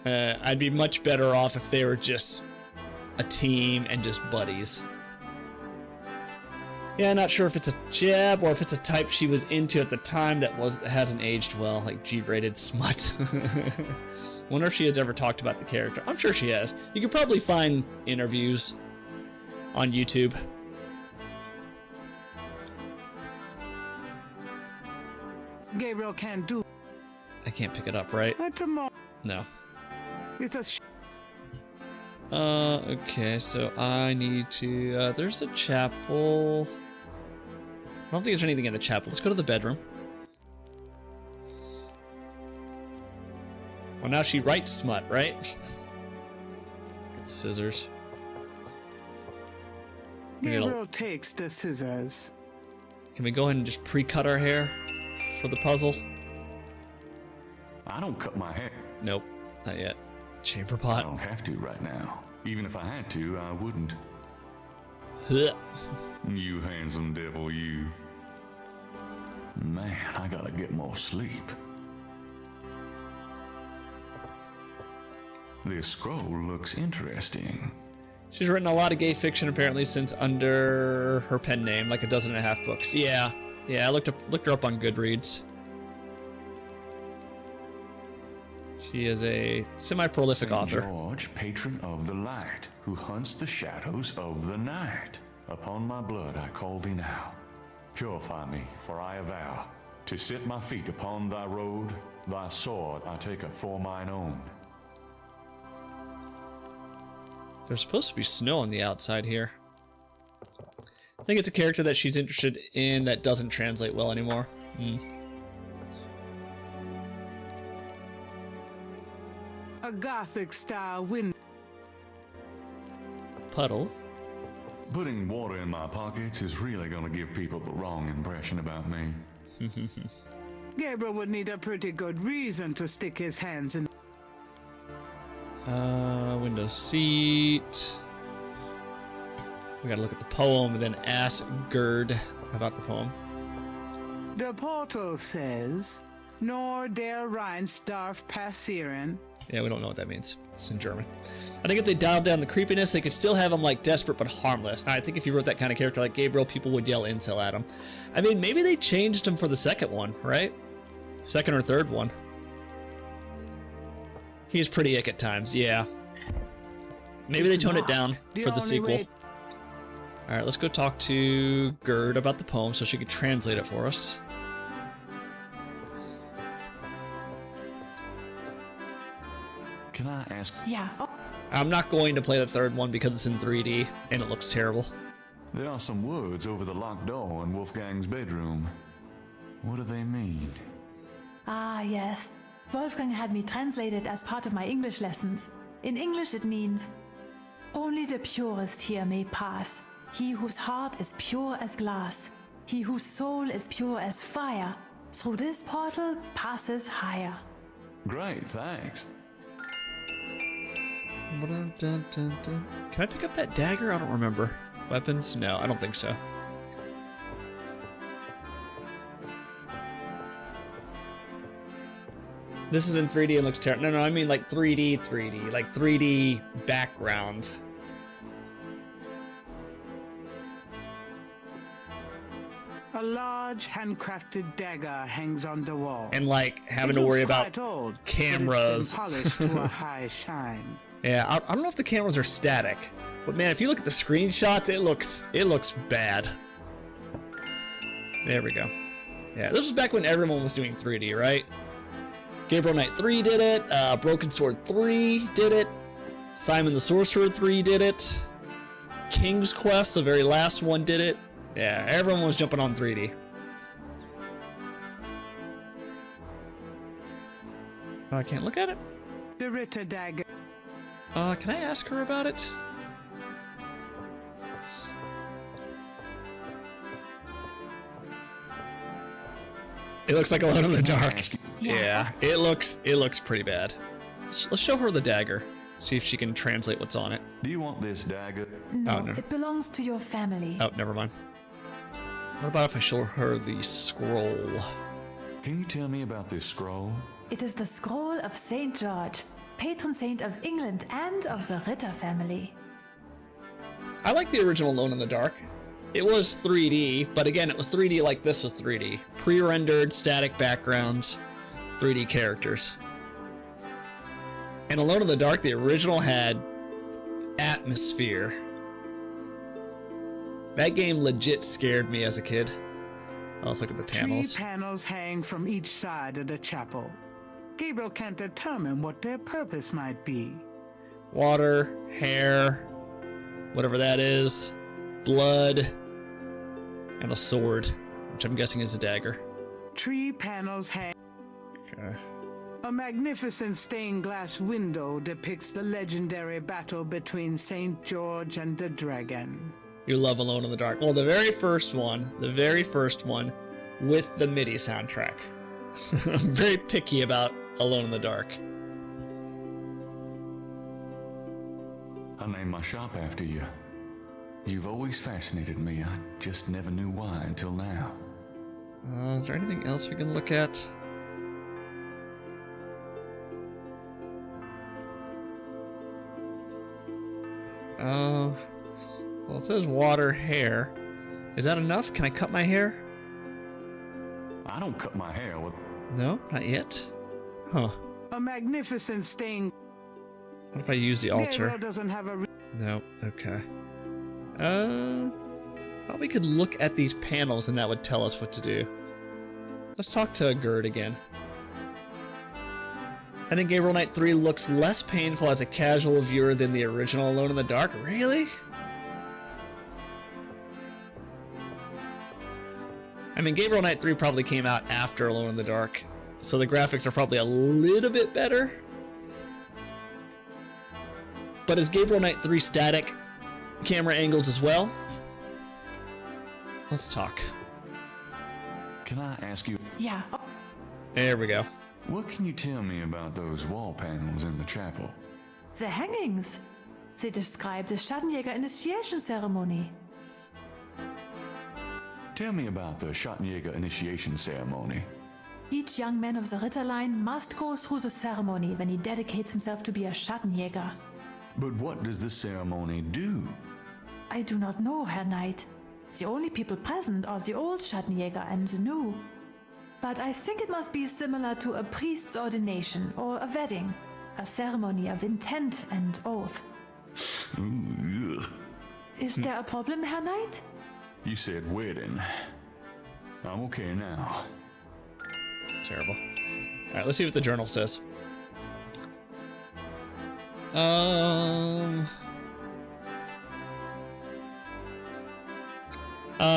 Speaker 1: I'd be much better off if they were just a team and just buddies. Yeah, not sure if it's a jab or if it's a type she was into at the time that hasn't aged well, like G-rated smut. Wonder if she has ever talked about the character. I'm sure she has. You could probably find interviews on YouTube.
Speaker 2: Gabriel can't do
Speaker 1: I can't pick it up, right?
Speaker 2: at the moment.
Speaker 1: No.
Speaker 2: It's a
Speaker 1: Okay, so I need to, there's a chapel. I don't think there's anything in the chapel. Let's go to the bedroom. Well, now she writes smut, right? Get scissors.
Speaker 2: Gabriel takes the scissors.
Speaker 1: Can we go ahead and just pre-cut our hair for the puzzle?
Speaker 3: I don't cut my hair.
Speaker 1: Nope, not yet. Chamber
Speaker 3: I
Speaker 1: pot.
Speaker 3: don't have to right now. Even if I had to, I wouldn't.
Speaker 1: Huh.
Speaker 3: You handsome devil, you. Man, I gotta get more sleep. This scroll looks interesting.
Speaker 1: She's written a lot of gay fiction apparently since under her pen name, like 12.5 books. Yeah, I looked her up on Goodreads. She is a semi-prolific
Speaker 3: Saint
Speaker 1: author.
Speaker 3: George, patron of the light, who hunts the shadows of the night. Upon my blood I call thee now. Purify me, for I avow to set my feet upon thy road. Thy sword I take up for mine own.
Speaker 1: There's supposed to be snow on the outside here. I think it's a character that she's interested in that doesn't translate well anymore.
Speaker 2: A Gothic-style window.
Speaker 1: Puddle.
Speaker 3: Putting water in my pockets is really gonna give people the wrong impression about me.
Speaker 2: Gabriel would need a pretty good reason to stick his hands in.
Speaker 1: Window seat. We gotta look at the poem and then ask Gerd about the poem.
Speaker 2: The portal says, "Nor der Rhein's darf passieren."
Speaker 1: Yeah, we don't know what that means. It's in German. I think if they dialed down the creepiness, they could still have him like desperate but harmless. Now, I think if you wrote that kind of character like Gabriel, people would yell incel at him. I mean, maybe they changed him for the second one, right? Second or third one. He's pretty ick at times, yeah. Maybe they tone it down for the sequel. All right, let's go talk to Gerd about the poem so she can translate it for us.
Speaker 3: Can I ask?
Speaker 7: Yeah. Oh,
Speaker 1: I'm not going to play the third one because it's in 3D and it looks terrible.
Speaker 3: There are some words over the locked door in Wolfgang's bedroom. What do they mean?
Speaker 7: ah, yes. Wolfgang had me translated as part of my English lessons. In English, it means, "Only the purest here may pass. He whose heart is pure as glass. He whose soul is pure as fire. Through this portal passes higher."
Speaker 3: Great, thanks.
Speaker 1: Can I pick up that dagger? I don't remember. Weapons? No, I don't think so. This is in 3D and looks terrible. No, I mean like 3D, like 3D background.
Speaker 2: A large handcrafted dagger hangs on the wall.
Speaker 1: And like having
Speaker 2: It
Speaker 1: to worry
Speaker 2: looks
Speaker 1: about
Speaker 2: quite old, but
Speaker 1: cameras.
Speaker 2: it's been polished to a high shine.
Speaker 1: Yeah, I don't know if the cameras are static, but man, if you look at the screenshots, it looks bad. There we go. Yeah, this was back when everyone was doing 3D, right? Gabriel Knight 3 did it, Broken Sword 3 did it, Simon the Sorcerer 3 did it, King's Quest, the very last one, did it. Yeah, everyone was jumping on 3D. I can't look at it.
Speaker 2: The Ritter dagger.
Speaker 1: Can I ask her about it? It looks like Alone in the Dark. Yeah, it looks pretty bad. Let's show her the dagger. See if she can translate what's on it.
Speaker 3: Do you want this dagger?
Speaker 7: No,
Speaker 1: Oh, no.
Speaker 7: it belongs to your family.
Speaker 1: Oh, never mind. What about if I show her the scroll?
Speaker 3: Can you tell me about this scroll?
Speaker 7: It is the scroll of Saint George, patron saint of England and of the Ritter family.
Speaker 1: I like the original Alone in the Dark. It was 3D, but again, it was 3D like this was 3D. Pre-rendered, static backgrounds, 3D characters. And Alone in the Dark, the original had atmosphere. That game legit scared me as a kid. Let's look at the panels.
Speaker 2: 3 panels hang from each side of the chapel. Gabriel can't determine what their purpose might be.
Speaker 1: Water, hair, whatever that is, blood, and a sword, which I'm guessing is a dagger.
Speaker 2: 3 panels hang.
Speaker 1: Okay.
Speaker 2: A magnificent stained glass window depicts the legendary battle between Saint George and the dragon.
Speaker 1: You love Alone in the Dark. Well, the very first one with the MIDI soundtrack. I'm very picky about Alone in the Dark.
Speaker 3: I named my shop after you. You've always fascinated me. I just never knew why until now.
Speaker 1: Is there anything else we can look at? Oh, well, it says water, hair. Is that enough? Can I cut my hair?
Speaker 3: I don't cut my hair with...
Speaker 1: No, not yet. Huh.
Speaker 2: A magnificent stain.
Speaker 1: What if I use the altar?
Speaker 2: Gabriel doesn't have a...
Speaker 1: No, okay. Thought we could look at these panels and that would tell us what to do. Let's talk to Gerd again. I think Gabriel Knight 3 looks less painful as a casual viewer than the original Alone in the Dark. Really? I mean, Gabriel Knight 3 probably came out after Alone in the Dark, so the graphics are probably a little bit better. But is Gabriel Knight 3 static camera angles as well? Let's talk.
Speaker 3: Can I ask you,
Speaker 7: Yeah.
Speaker 1: There we go.
Speaker 3: what can you tell me about those wall panels in the chapel?
Speaker 7: The hangings. They describe the Schattenjäger initiation ceremony.
Speaker 3: Tell me about the Schattenjäger initiation ceremony.
Speaker 7: Each young man of the Ritterline must go through the ceremony when he dedicates himself to be a Schattenjäger.
Speaker 3: But what does this ceremony do?
Speaker 7: I do not know, Herr Knight. The only people present are the old Schattenjäger and the new. But I think it must be similar to a priest's ordination or a wedding, a ceremony of intent and oath.
Speaker 3: Ooh, ugh.
Speaker 7: Is there a problem, Herr Knight?
Speaker 3: You said wedding. I'm okay now.
Speaker 1: Terrible. Alright, let's see what the journal says.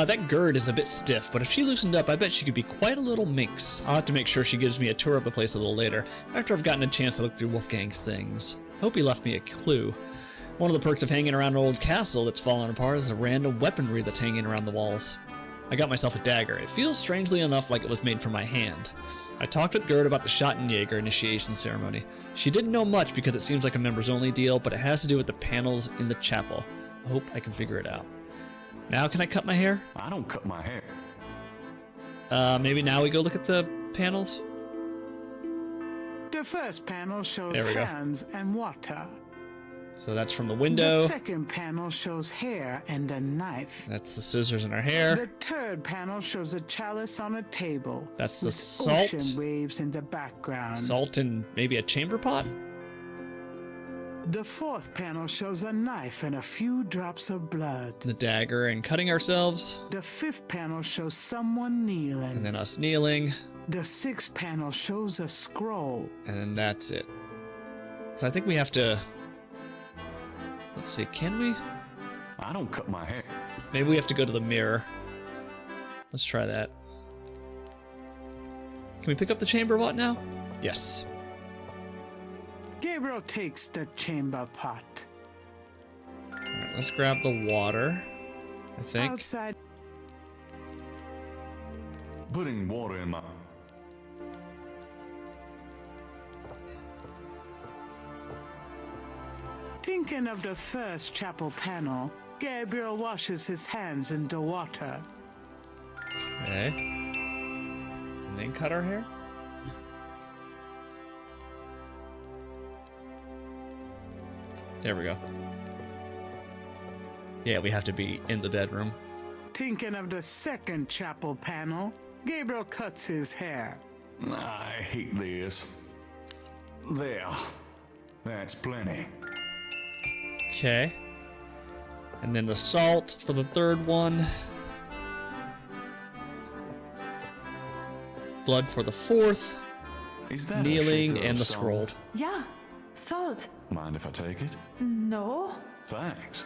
Speaker 1: That Gerd is a bit stiff, but if she loosened up, I bet she could be quite a little minx. I'll have to make sure she gives me a tour of the place a little later, after I've gotten a chance to look through Wolfgang's things. Hope he left me a clue. One of the perks of hanging around an old castle that's fallen apart is the random weaponry that's hanging around the walls. I got myself a dagger. It feels strangely enough like it was made for my hand. I talked with Gerd about the Schattenjäger initiation ceremony. She didn't know much because it seems like a members-only deal, but it has to do with the panels in the chapel. I hope I can figure it out. Now can I cut my hair?
Speaker 3: I don't cut my hair.
Speaker 1: Maybe now we go look at the panels?
Speaker 2: The first panel shows
Speaker 1: There we go.
Speaker 2: hands and water.
Speaker 1: So that's from the
Speaker 2: The
Speaker 1: window.
Speaker 2: second panel shows hair and a knife.
Speaker 1: That's the scissors in her hair.
Speaker 2: The third panel shows a chalice on a table.
Speaker 1: That's the
Speaker 2: with
Speaker 1: salt.
Speaker 2: Ocean waves in the background.
Speaker 1: Salt and maybe a chamber pot?
Speaker 2: The fourth panel shows a knife and a few drops of blood.
Speaker 1: The dagger and cutting ourselves.
Speaker 2: The fifth panel shows someone kneeling.
Speaker 1: And then us kneeling.
Speaker 2: The sixth panel shows a scroll.
Speaker 1: And then that's it. So I think we have to... Let's see, can we?
Speaker 3: I don't cut my hair.
Speaker 1: Maybe we have to go to the mirror. Let's try that. Can we pick up the chamber pot now? Yes.
Speaker 2: Gabriel takes the chamber pot.
Speaker 1: Alright, let's grab the water, I think.
Speaker 2: Outside,
Speaker 3: Putting water in my...
Speaker 2: thinking of the first chapel panel, Gabriel washes his hands in the water.
Speaker 1: Okay. And then cut our hair? There we go. Yeah, we have to be in the bedroom.
Speaker 2: Thinking of the second chapel panel, Gabriel cuts his hair.
Speaker 3: I hate this. There. That's plenty.
Speaker 1: Okay. And then the salt for the third one. Blood for the fourth.
Speaker 3: Is that a
Speaker 1: Kneeling
Speaker 3: shaker
Speaker 1: and
Speaker 3: of
Speaker 1: the
Speaker 3: salt?
Speaker 1: scroll.
Speaker 7: Yeah. Salt.
Speaker 3: Mind if I take it?
Speaker 7: No.
Speaker 3: Thanks.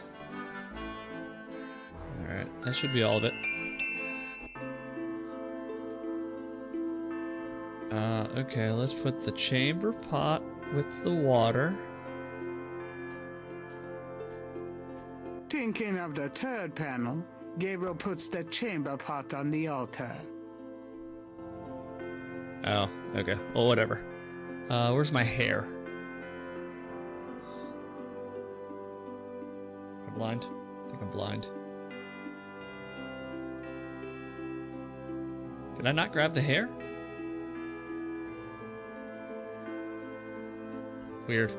Speaker 1: Alright, that should be all of it. Okay, let's put the chamber pot with the water.
Speaker 2: Thinking of the third panel, Gabriel puts the chamber pot on the altar.
Speaker 1: Oh, okay. Well, whatever. Where's my hair? I'm blind. I think I'm blind. Did I not grab the hair? Weird.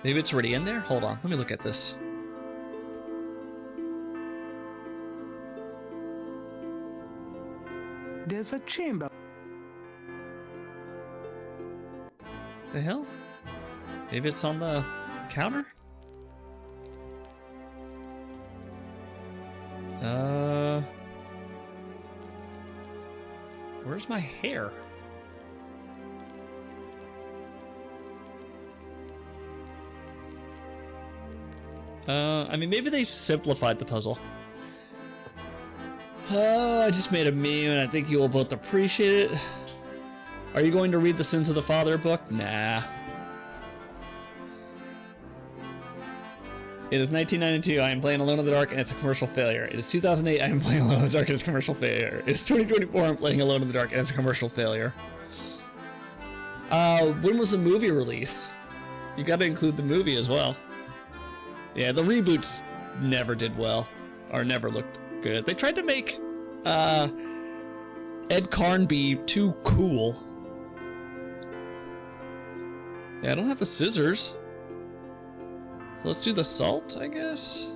Speaker 1: Maybe it's already in there? Hold on, let me look at this.
Speaker 2: There's a chamber.
Speaker 1: The hell? Maybe it's on the counter? Where's my hair? I mean, maybe they simplified the puzzle. I just made a meme and I think you will both appreciate it. Are you going to read the Sins of the Father book? Nah. It is 1992, I am playing Alone in the Dark and it's a commercial failure. It is 2008, I am playing Alone in the Dark and it's a commercial failure. It is 2024, I'm playing Alone in the Dark and it's a commercial failure. When was the movie released? You gotta include the movie as well. Yeah, the reboots never did well, or never looked good. They tried to make Ed Carnby too cool. Yeah, I don't have the scissors. So let's do the salt, I guess.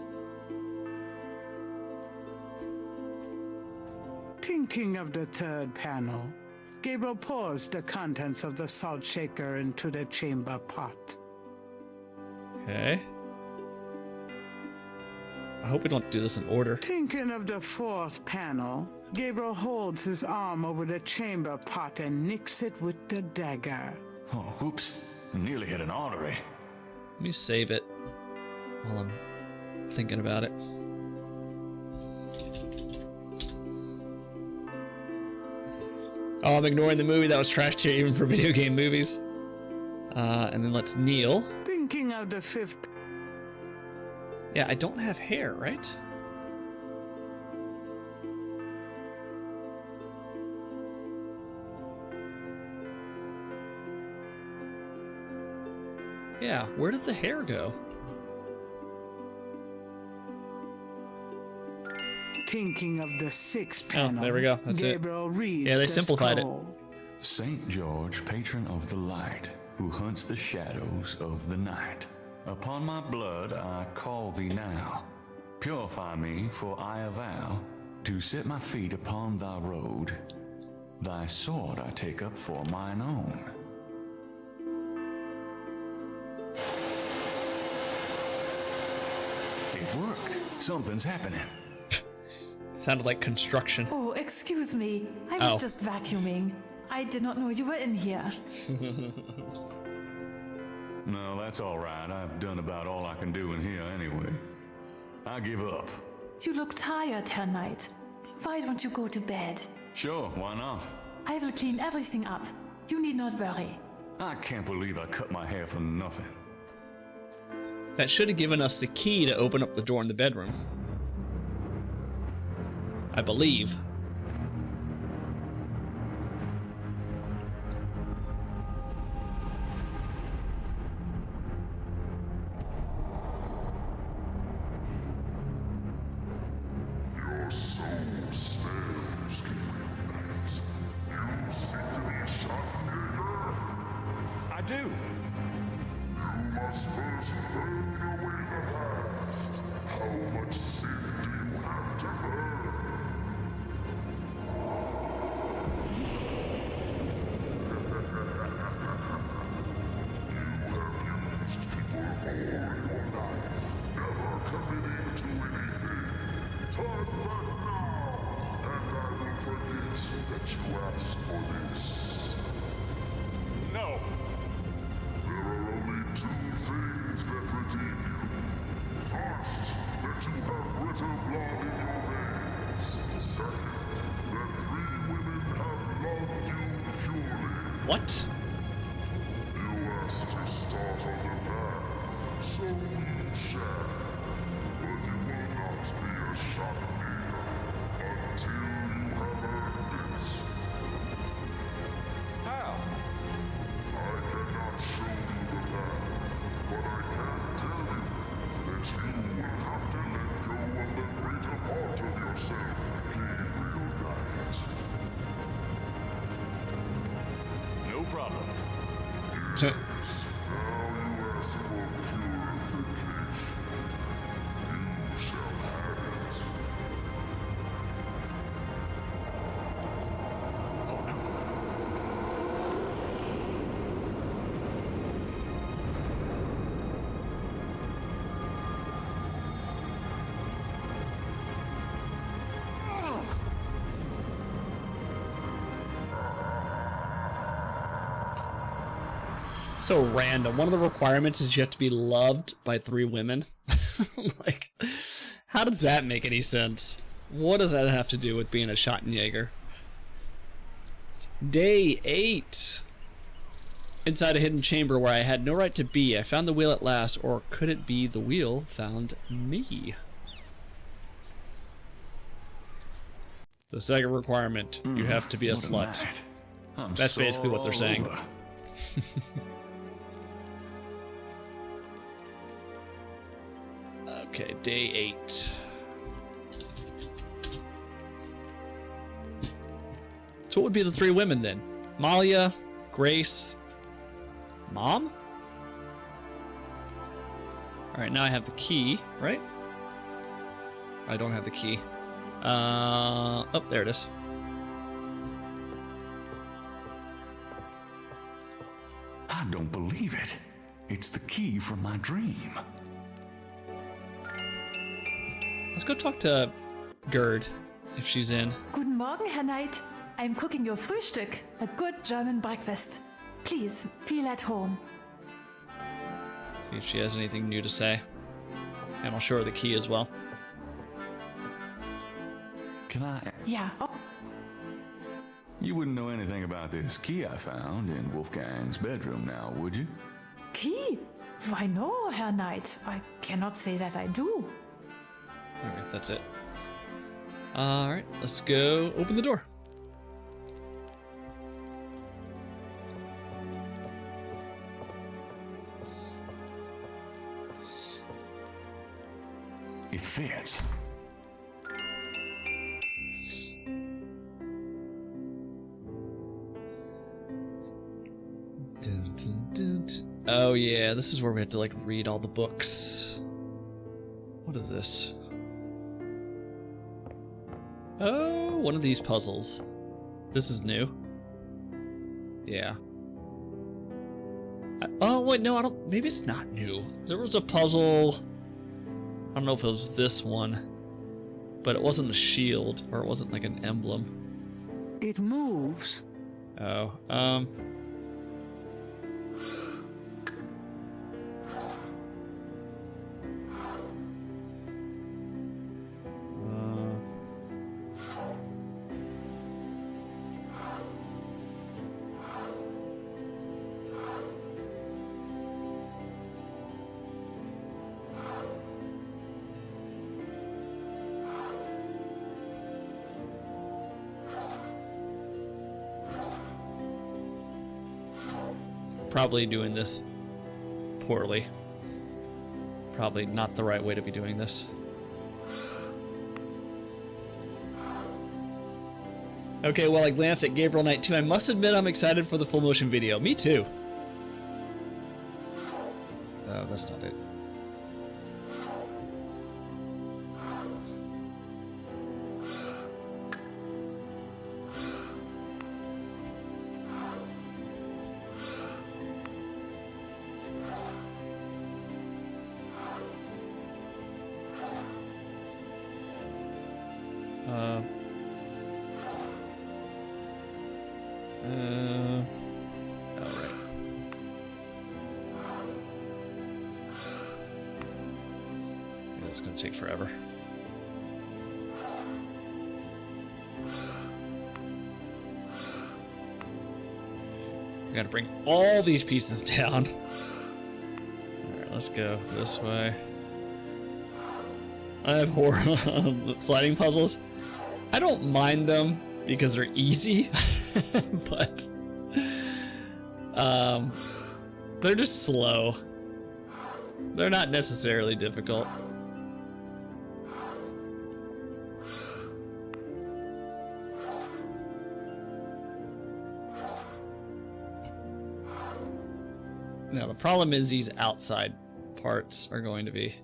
Speaker 2: Thinking of the third panel, Gabriel pours the contents of the salt shaker into the chamber pot.
Speaker 1: Okay. I hope we don't do this in order.
Speaker 2: Thinking of the fourth panel, Gabriel holds his arm over the chamber pot and nicks it with the dagger.
Speaker 3: Oh, whoops. Nearly hit an artery.
Speaker 1: Let me save it while I'm thinking about it. Oh, I'm ignoring the movie. That was trash tier even for video game movies. And then let's kneel.
Speaker 2: Thinking of the fifth.
Speaker 1: Yeah, I don't have hair, right? Yeah, where did the hair go?
Speaker 2: Thinking of the sixth panel.
Speaker 1: Oh, there we go. That's
Speaker 2: Gabriel reads
Speaker 1: Yeah, they
Speaker 2: the
Speaker 1: simplified
Speaker 2: scroll.
Speaker 3: Saint George, patron of the light, who hunts the shadows of the night. Upon my blood I call thee now. Purify me, for I avow to set my feet upon thy road. Thy sword I take up for mine own. It worked. Something's happening.
Speaker 1: Sounded like construction.
Speaker 7: Oh, excuse me. I was
Speaker 1: Oh.
Speaker 7: just vacuuming. I did not know you were in here.
Speaker 3: No, that's all right. I've done about all I can do in here anyway. I give up.
Speaker 7: You look tired tonight. Why don't you go to bed?
Speaker 3: Sure, why not?
Speaker 7: I will clean everything up. You need not worry.
Speaker 3: I can't believe I cut my hair for nothing.
Speaker 1: That should have given us the key to open up the door in the bedroom. I believe.
Speaker 8: Your soul snares, Gabriel Knight. You seek to be Schottenjäger?
Speaker 3: I do.
Speaker 8: You must first burn away the past. How much sin do you have to burn? You have used people all your life, never committing to anything. Turn back now, and I will forget that you asked for this.
Speaker 3: No.
Speaker 8: There are only two things that redeem you. First, that you have bitter blood in your veins. Second, that 3 women have loved you purely.
Speaker 1: What?
Speaker 8: You asked to start on the path, so we shall. But you will not be a Schottenjäger until you have earned it. Now you ask for purification. You shall have it.
Speaker 3: Oh no.
Speaker 1: So random. One of the requirements is you have to be loved by 3 women. Like, how does that make any sense? What does that have to do with being a Schottenjäger? Day 8. Inside a hidden chamber where I had no right to be. I found the wheel at last, or could it be the wheel found me? The second requirement, you have to be a
Speaker 3: What
Speaker 1: slut.
Speaker 3: night. I'm
Speaker 1: That's basically what they're
Speaker 3: sore
Speaker 1: saying.
Speaker 3: all over.
Speaker 1: Okay, day 8. So what would be the 3 women then? Malia, Grace, Mom? Alright, now I have the key, right? I don't have the key. Oh, there it is.
Speaker 3: I don't believe it. It's the key from my dream.
Speaker 1: Let's go talk to Gerd, if she's in.
Speaker 7: Guten Morgen, Herr Knight. I'm cooking your Frühstück, a good German breakfast. Please feel at home.
Speaker 1: See if she has anything new to say. And I'll show her the key as well.
Speaker 3: Can I?
Speaker 7: Yeah. Oh,
Speaker 3: You wouldn't know anything about this key I found in Wolfgang's bedroom now, would you?
Speaker 7: key? Why no, Herr Knight? I cannot say that I do.
Speaker 1: Alright, that's it. Alright, let's go open the door.
Speaker 3: It fits.
Speaker 1: Dun, dun, dun, dun. Oh yeah, this is where we have to like read all the books. What is this? Oh, one of these puzzles. This is new. Yeah. Oh wait, no, I don't. Maybe it's not new. There was a puzzle. I don't know if it was this one, but it wasn't a shield or it wasn't like an emblem.
Speaker 2: It moves.
Speaker 1: Oh, probably doing this poorly. Probably not the right way to be doing this. Okay, well, I glanced at Gabriel Knight 2. I must admit I'm excited for the full motion video. Me too. Oh, that's not it. All right. Yeah, it's gonna take forever. We gotta bring all these pieces down. Alright, let's go this way. I have horror sliding puzzles. I don't mind them because they're easy, but they're just slow. They're not necessarily difficult. Now the problem is these outside parts are going to be...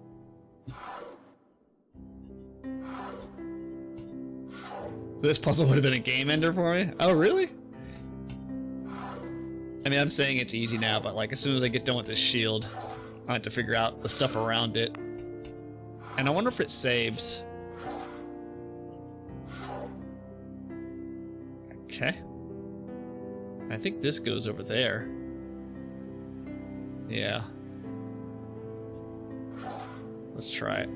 Speaker 1: This puzzle would have been a game ender for me? Oh, really? I mean, I'm saying it's easy now, but like as soon as I get done with this shield, I have to figure out the stuff around it. And I wonder if it saves. Okay. I think this goes over there. Yeah. Let's try it.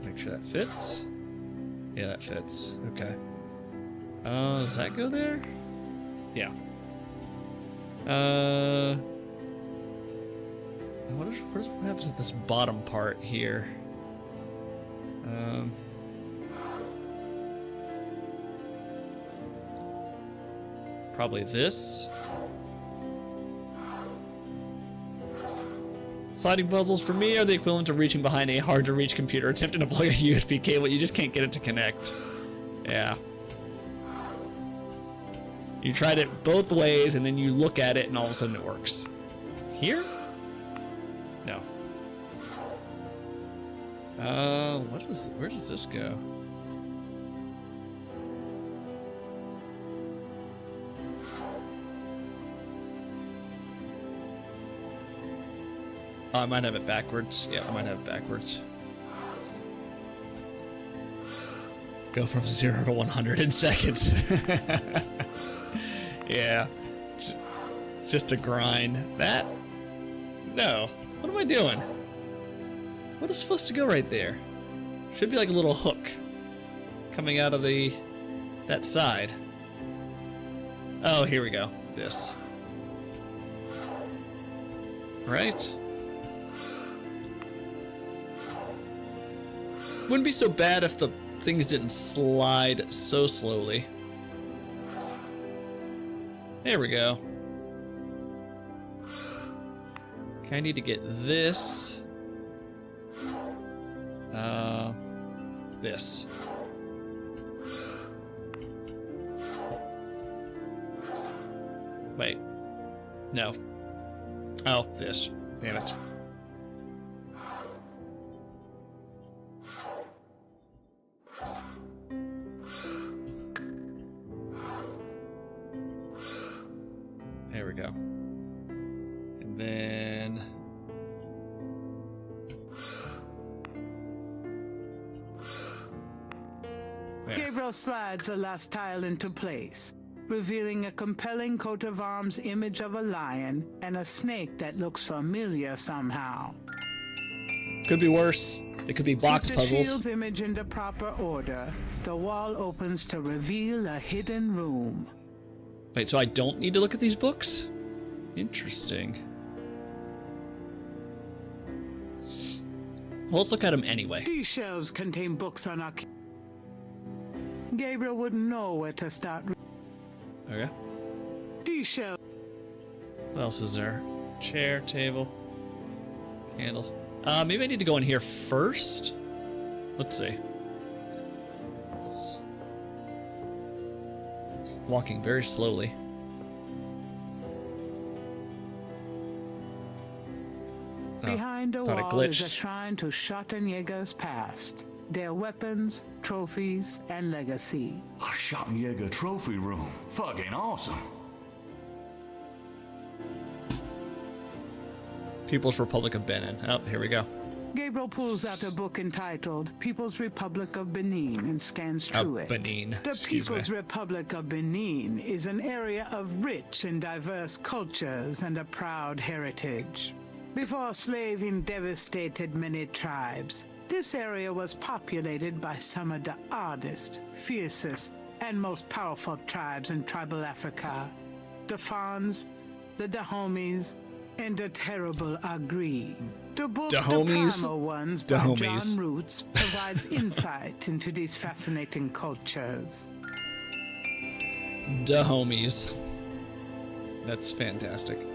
Speaker 1: Make sure that fits. Yeah, that fits. Okay. Oh, does that go there? Yeah. What happens to this bottom part here? Probably this. Sliding puzzles for me are the equivalent of reaching behind a hard-to-reach computer, attempting to plug a USB cable. You just can't get it to connect. Yeah. You tried it both ways, and then you look at it, and all of a sudden it works. Here? No. Where does this go? Oh, I might have it backwards. Yeah, I might have it backwards. Go from 0 to 100 in seconds. Yeah. It's just a grind. That? No. What am I doing? What is supposed to go right there? Should be like a little hook coming out of that side. Oh, here we go. This. Right? Wouldn't be so bad if the things didn't slide so slowly. There we go. Okay, I need to get this. This. Wait. No. Oh, this. Damn it. There we go. And then... there.
Speaker 2: Gabriel slides the last tile into place, revealing a compelling coat of arms image of a lion and a snake that looks familiar somehow.
Speaker 1: Could be worse. It could be box
Speaker 2: Keep the
Speaker 1: puzzles.
Speaker 2: shield's image into proper order. The wall opens to reveal a hidden room.
Speaker 1: Wait, so I don't need to look at these books? Interesting. Well, let's look at them anyway.
Speaker 2: These shelves contain books on our... Gabriel wouldn't know where to start.
Speaker 1: Okay.
Speaker 2: These shelves...
Speaker 1: What else is there? Chair, table, candles. Maybe I need to go in here first? Let's see. Walking very slowly.
Speaker 2: Behind the
Speaker 1: thought it
Speaker 2: wall is a
Speaker 1: glitched.
Speaker 2: shrine to Schottenjäger's past, their weapons, trophies, and legacy.
Speaker 3: A Schottenjäger trophy room. Fucking awesome.
Speaker 1: People's Republic of Benin. Oh, here we go.
Speaker 2: Gabriel pulls out a book entitled People's Republic of Benin and scans through it.
Speaker 1: Benin.
Speaker 2: The
Speaker 1: Excuse me.
Speaker 2: People's Republic of Benin is an area of rich and diverse cultures and a proud heritage. Before slaving devastated many tribes, this area was populated by some of the oddest, fiercest, and most powerful tribes in tribal Africa. The Fons, the Dahomies, and the terrible Agri. The book
Speaker 1: Dahomies?
Speaker 2: The Primal Ones by
Speaker 1: Dahomies.
Speaker 2: John Roots provides insight into these fascinating cultures.
Speaker 1: Da homies. That's fantastic.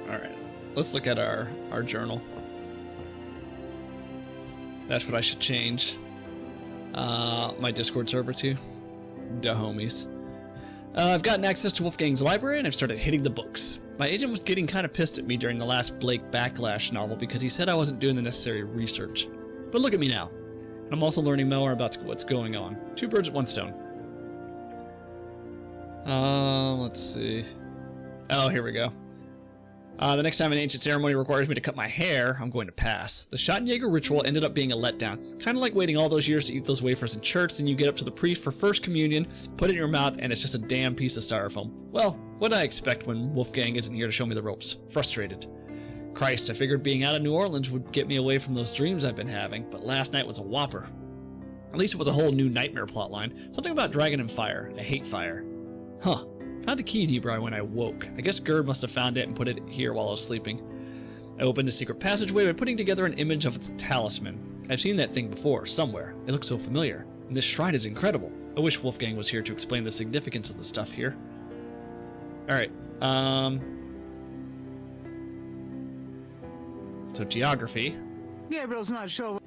Speaker 1: Alright, let's look at our journal. That's what I should change my Discord server to. Da homies. I've gotten access to Wolfgang's library and I've started hitting the books. My agent was getting kind of pissed at me during the last Blake Backlash novel because he said I wasn't doing the necessary research. But look at me now. I'm also learning more about what's going on. Two birds with one stone. Let's see. Oh, here we go. The next time an ancient ceremony requires me to cut my hair, I'm going to pass. The Schottenjäger ritual ended up being a letdown. Kind of like waiting all those years to eat those wafers in church, and you get up to the priest for first communion, put it in your mouth, and it's just a damn piece of styrofoam. Well, what did I expect when Wolfgang isn't here to show me the ropes? Frustrated. Christ, I figured being out of New Orleans would get me away from those dreams I've been having, but last night was a whopper. At least it was a whole new nightmare plotline. Something about dragon and fire. I hate fire. Huh. Found a key in Hebrew when I woke. I guess Gerd must have found it and put it here while I was sleeping. I opened a secret passageway by putting together an image of the talisman. I've seen that thing before, somewhere. It looks so familiar. And this shrine is incredible. I wish Wolfgang was here to explain the significance of the stuff here. Alright, so geography.
Speaker 2: Gabriel's not sure.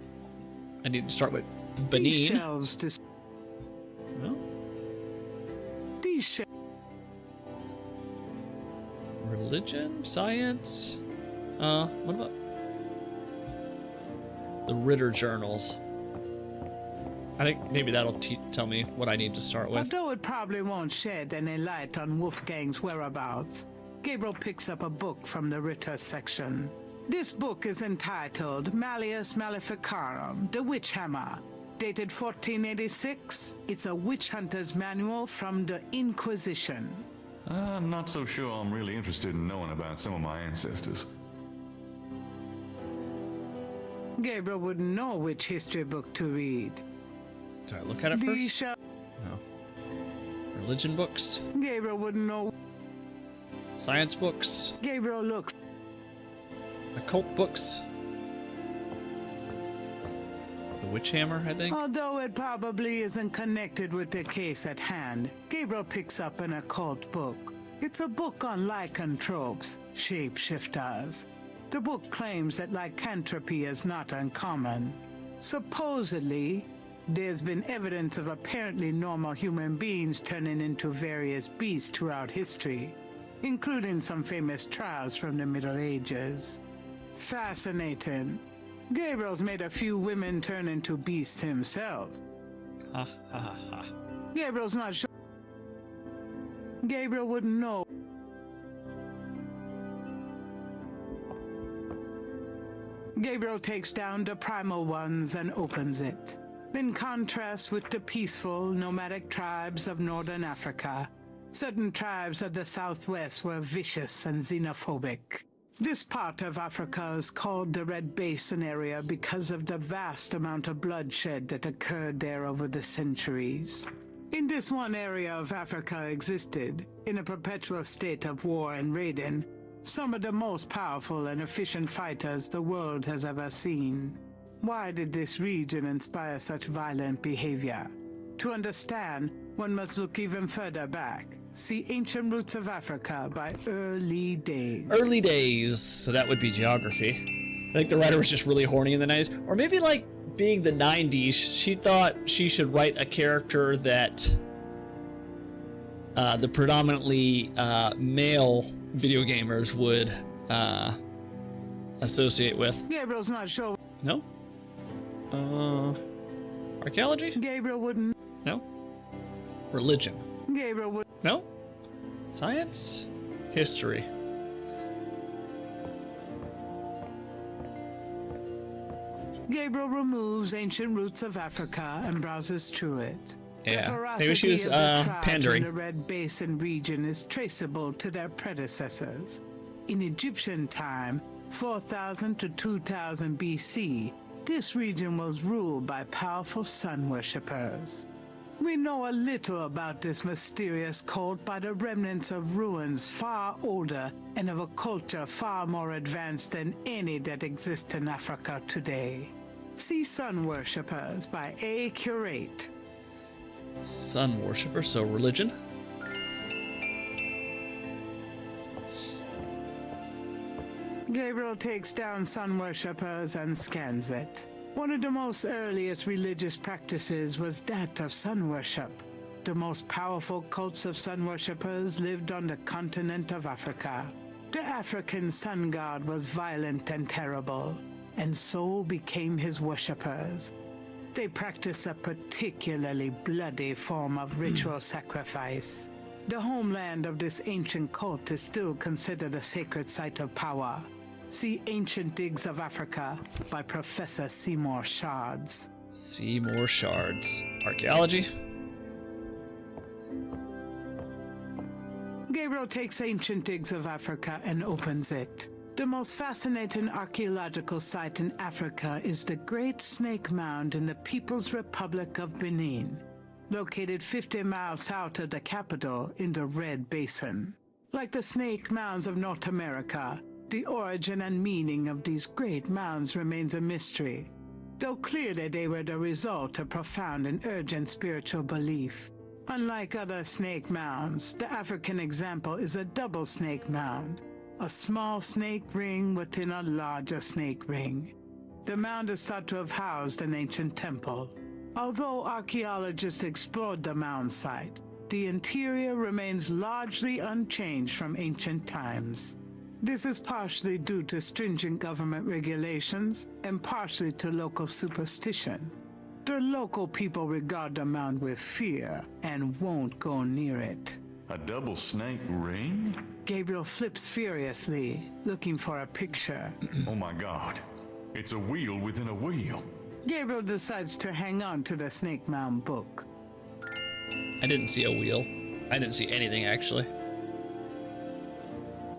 Speaker 1: I need to start with
Speaker 2: These
Speaker 1: Benin.
Speaker 2: shelves
Speaker 1: No?
Speaker 2: These shelves.
Speaker 1: Religion? Science? What about the Ritter journals? I think maybe that'll tell me what I need to start with.
Speaker 2: Although it probably won't shed any light on Wolfgang's whereabouts, Gabriel picks up a book from the Ritter section. This book is entitled Malleus Maleficarum, The Witch Hammer, dated 1486. It's a witch hunter's manual from the Inquisition.
Speaker 3: I'm not so sure I'm really interested in knowing about some of my ancestors.
Speaker 2: Gabriel wouldn't know which history book to read.
Speaker 1: Do I look at it first? No. Religion books?
Speaker 2: Gabriel wouldn't know.
Speaker 1: Science books?
Speaker 2: Gabriel looks.
Speaker 1: Occult books? The Witch Hammer, I think?
Speaker 2: Although it probably isn't connected with the case at hand, Gabriel picks up an occult book. It's a book on lycanthropes, shapeshifters. The book claims that lycanthropy is not uncommon. Supposedly, there's been evidence of apparently normal human beings turning into various beasts throughout history, including some famous trials from the Middle Ages. Fascinating. Gabriel's made a few women turn into beasts himself.
Speaker 1: Ha ha ha ha.
Speaker 2: Gabriel's not sure. Gabriel wouldn't know. Gabriel takes down the primal ones and opens it. In contrast with the peaceful, nomadic tribes of northern Africa, certain tribes of the southwest were vicious and xenophobic. This part of Africa is called the Red Basin area because of the vast amount of bloodshed that occurred there over the centuries. In this one area of Africa existed, in a perpetual state of war and raiding, some of the most powerful and efficient fighters the world has ever seen. Why did this region inspire such violent behavior? To understand, one must look even further back. See Ancient Roots of Africa by Early Days.
Speaker 1: Early Days, so that would be geography. I think the writer was just really horny in the 90s. Or maybe like being the 90s, she thought she should write a character that the predominantly male video gamers would associate with.
Speaker 2: Gabriel's not sure.
Speaker 1: No? Archaeology?
Speaker 2: Gabriel wouldn't.
Speaker 1: No? Religion?
Speaker 2: Gabriel would.
Speaker 1: No? Science? History?
Speaker 2: Gabriel removes Ancient Roots of Africa and browses through it.
Speaker 1: Yeah, maybe she was pandering.
Speaker 2: The Red Basin region is traceable to their predecessors. In Egyptian time, 4000 to 2000 BC, this region was ruled by powerful sun worshippers. We know a little about this mysterious cult by the remnants of ruins far older and of a culture far more advanced than any that exists in Africa today. See Sun Worshippers by A. Curate.
Speaker 1: Sun worshipper, so religion.
Speaker 2: Gabriel takes down Sun Worshippers and scans it. One of the most earliest religious practices was that of sun worship. The most powerful cults of sun worshippers lived on the continent of Africa. The African sun god was violent and terrible, and so became his worshippers. They practiced a particularly bloody form of ritual sacrifice. The homeland of this ancient cult is still considered a sacred site of power. See Ancient Digs of Africa by Professor Seymour Shards.
Speaker 1: Seymour Shards. Archaeology.
Speaker 2: Gabriel takes Ancient Digs of Africa and opens it. The most fascinating archaeological site in Africa is the Great Snake Mound in the People's Republic of Benin, located 50 miles south of the capital in the Red Basin. Like the snake mounds of North America, the origin and meaning of these great mounds remains a mystery, though clearly they were the result of profound and urgent spiritual belief. Unlike other snake mounds, the African example is a double snake mound, a small snake ring within a larger snake ring. The mound is thought to have housed an ancient temple. Although archaeologists explored the mound site, the interior remains largely unchanged from ancient times. This is partially due to stringent government regulations and partially to local superstition. The local people regard the mound with fear and won't go near it.
Speaker 3: A double snake ring?
Speaker 2: Gabriel flips furiously, looking for a picture.
Speaker 3: Oh my god. It's a wheel within a wheel.
Speaker 2: Gabriel decides to hang on to the Snake Mound book.
Speaker 1: I didn't see a wheel. I didn't see anything, actually.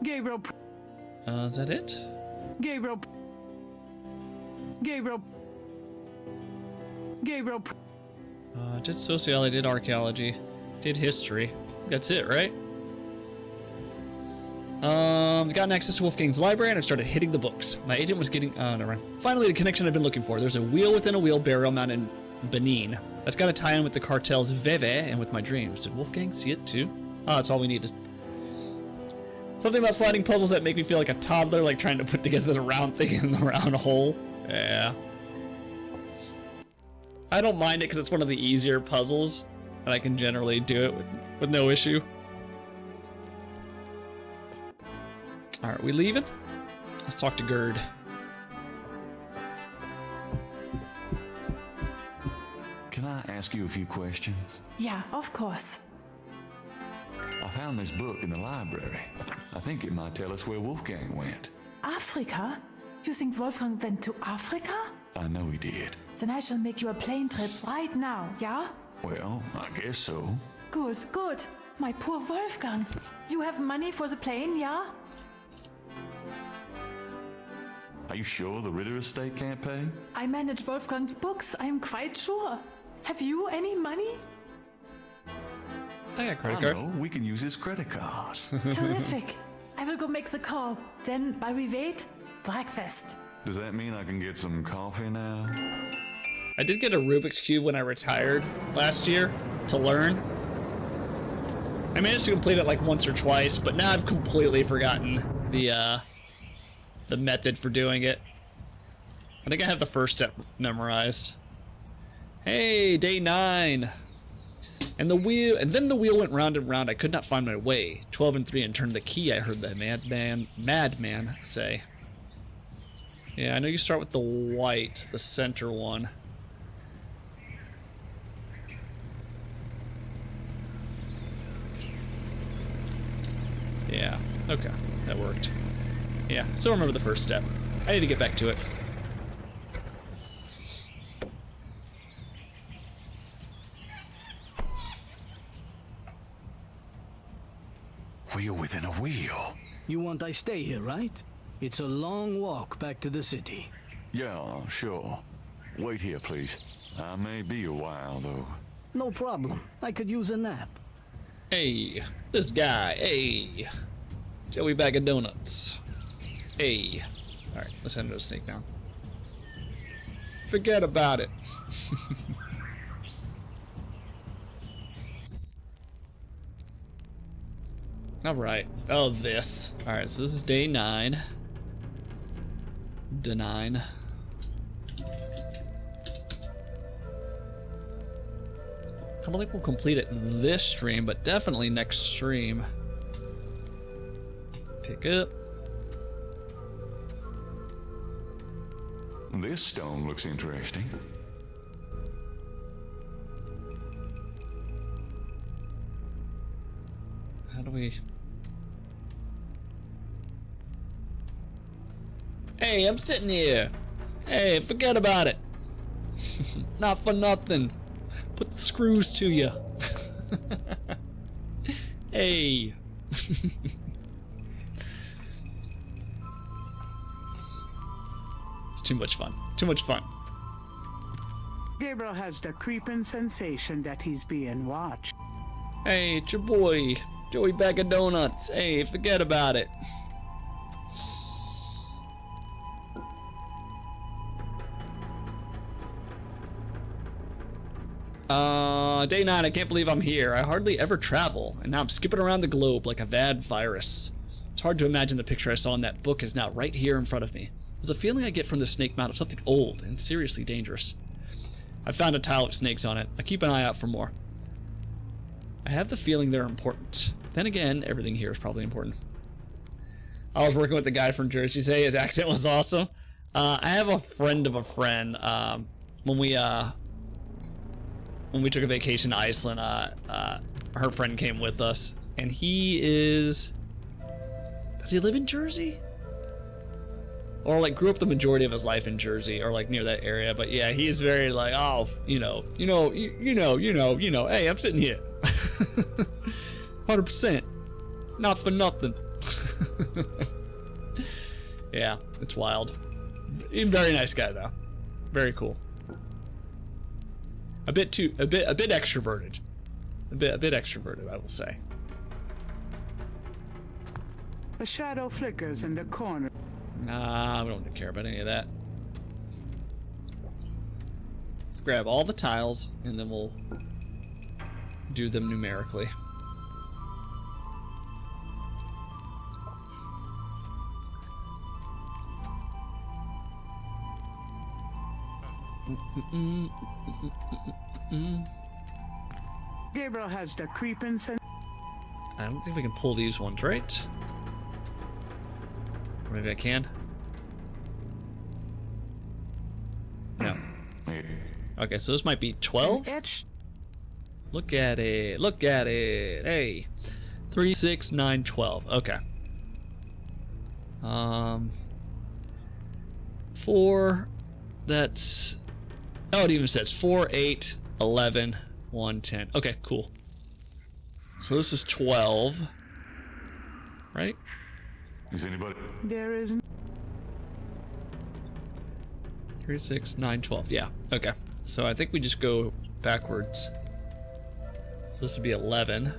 Speaker 2: Gabriel...
Speaker 1: Is that it?
Speaker 2: Gabriel...
Speaker 1: Did sociology, did archaeology, did history. That's it, right? Got access to Wolfgang's library and I started hitting the books. My agent was getting, never mind. Finally, the connection I've been looking for. There's a wheel within a wheel burial mound in Benin. That's got to tie in with the cartel's Veve and with my dreams. Did Wolfgang see it too? Oh, that's all we needed. Something about sliding puzzles that make me feel like a toddler, like trying to put together the round thing in the round hole. Yeah. I don't mind it because it's one of the easier puzzles, and I can generally do it with no issue. Alright, we leaving? Let's talk to Gerd.
Speaker 3: Can I ask you a few questions?
Speaker 7: Yeah, of course.
Speaker 3: I found this book in the library. I think it might tell us where Wolfgang went.
Speaker 7: Africa? You think Wolfgang went to Africa?
Speaker 3: I know he did.
Speaker 7: Then I shall make you a plane trip right now, yeah?
Speaker 3: Well, I guess so.
Speaker 7: Good, good. My poor Wolfgang. You have money for the plane, yeah?
Speaker 3: Are you sure the Ritter estate can't pay?
Speaker 7: I manage Wolfgang's books, I am quite sure. Have you any money?
Speaker 1: I got credit
Speaker 3: I
Speaker 1: card.
Speaker 3: know, we can use his credit card.
Speaker 7: Terrific. I will go make the call. Then, while we wait, breakfast.
Speaker 3: Does that mean I can get some coffee now?
Speaker 1: I did get a Rubik's Cube when I retired last year to learn. I managed to complete it like once or twice, but now I've completely forgotten the method for doing it. I think I have the first step memorized. Hey, day 9. And then the wheel went round and round. I could not find my way. 12 and 3 and turned the key, I heard the madman say. Yeah, I know you start with the white, the center one. Yeah, okay, that worked. Yeah, still remember the first step. I need to get back to it.
Speaker 3: Wheel within a wheel.
Speaker 9: You want I stay here, right? It's a long walk back to the city.
Speaker 3: Yeah, sure. Wait here, please. I may be a while, though.
Speaker 9: No problem. I could use a nap.
Speaker 1: Hey, this guy, hey. Joey bag of donuts. Hey. Alright, let's head into the snake now. Forget about it. Alright. Oh, this. Alright, so this is day 9. Day 9. don't think we'll complete it this stream, but definitely next stream. Pick up.
Speaker 3: This stone looks interesting.
Speaker 1: How do we... Hey, I'm sitting here. Hey, forget about it. Not for nothing. Put the screws to you. Hey. It's too much fun. Too much fun.
Speaker 2: Gabriel has the creeping sensation that he's being watched.
Speaker 1: Hey, it's your boy, Joey Bag of Donuts. Hey, forget about it. Day 9, I can't believe I'm here. I hardly ever travel, and now I'm skipping around the globe like a bad virus. It's hard to imagine the picture I saw in that book is now right here in front of me. There's a feeling I get from the snake mount of something old and seriously dangerous. I found a tile with snakes on it. I keep an eye out for more. I have the feeling they're important. Then again, everything here is probably important. I was working with the guy from Jersey today. His accent was awesome. I have a friend of a friend. When we took a vacation to Iceland, her friend came with us, and he is... Does he live in Jersey? Or like grew up the majority of his life in Jersey, or like near that area. But yeah, he is very like, oh, you know. Hey, I'm sitting here. 100%. Not for nothing. Yeah, it's wild. Very nice guy though. Very cool. A bit extroverted. A bit extroverted, I will say.
Speaker 2: A shadow flickers in the corner.
Speaker 1: Nah, we don't care about any of that. Let's grab all the tiles and then we'll do them numerically.
Speaker 2: Gabriel has the creeping sensation.
Speaker 1: I don't think we can pull these ones, right? Or maybe I can. No. Okay, so this might be 12. Look at it. Look at it. Hey. 3, 6, 9, 12. Okay. 4. That's... Oh, it even says 4, 8, 11, 1, 10. Okay, cool. So this is 12. Right?
Speaker 3: Is anybody?
Speaker 2: There is...
Speaker 1: 3, 6, 9, 12. Yeah, okay. So I think we just go backwards. So this would be 11.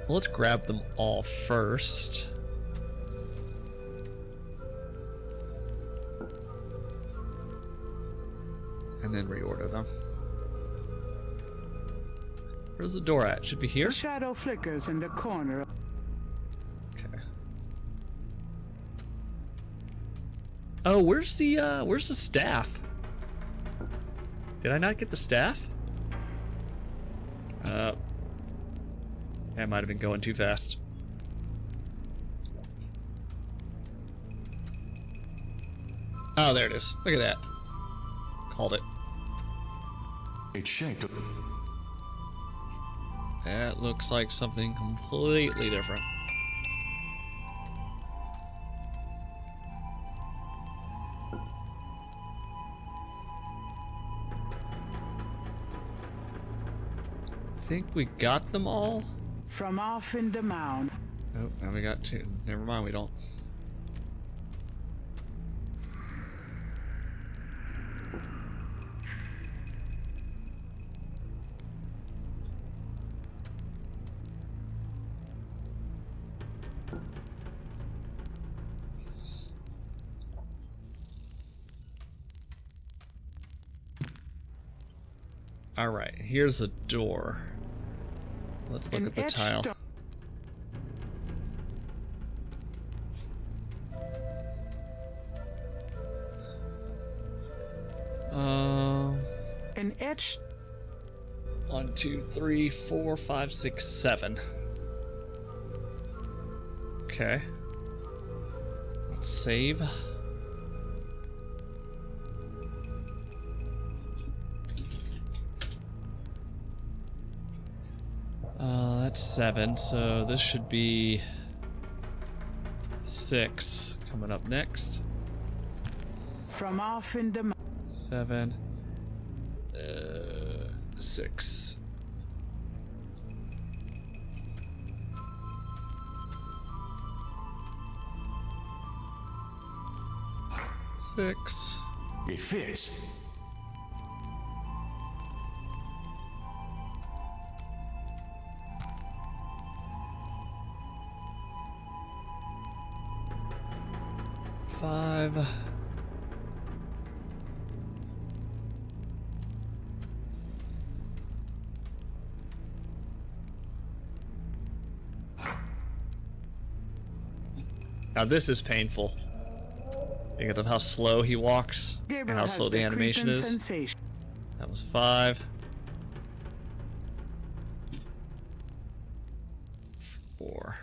Speaker 1: Well, let's grab them all first. And then reorder them. Where's the door at? Should be here?
Speaker 2: A shadow flickers in the corner.
Speaker 1: Okay. Oh, where's the staff? Did I not get the staff? That might have been going too fast. Oh, there it is. Look at that. Called it.
Speaker 3: It's shaped.
Speaker 1: That looks like something completely different. I think we got them all.
Speaker 2: From off in the mound.
Speaker 1: Oh, now we got 2. Never mind, we don't. All right, here's a door. Let's look at the tile.
Speaker 2: An etched
Speaker 1: 1, 2, 3, 4, 5, 6, 7. Okay. Let's save. That's 7, so this should be 6 coming up next.
Speaker 2: From off in the
Speaker 1: 7, 6. Six.
Speaker 3: It fits.
Speaker 1: Five. Now this is painful. Because of how slow he walks
Speaker 2: Gabriel
Speaker 1: and how
Speaker 2: has
Speaker 1: slow the animation
Speaker 2: creeping
Speaker 1: is.
Speaker 2: sensation.
Speaker 1: That was 5. 4.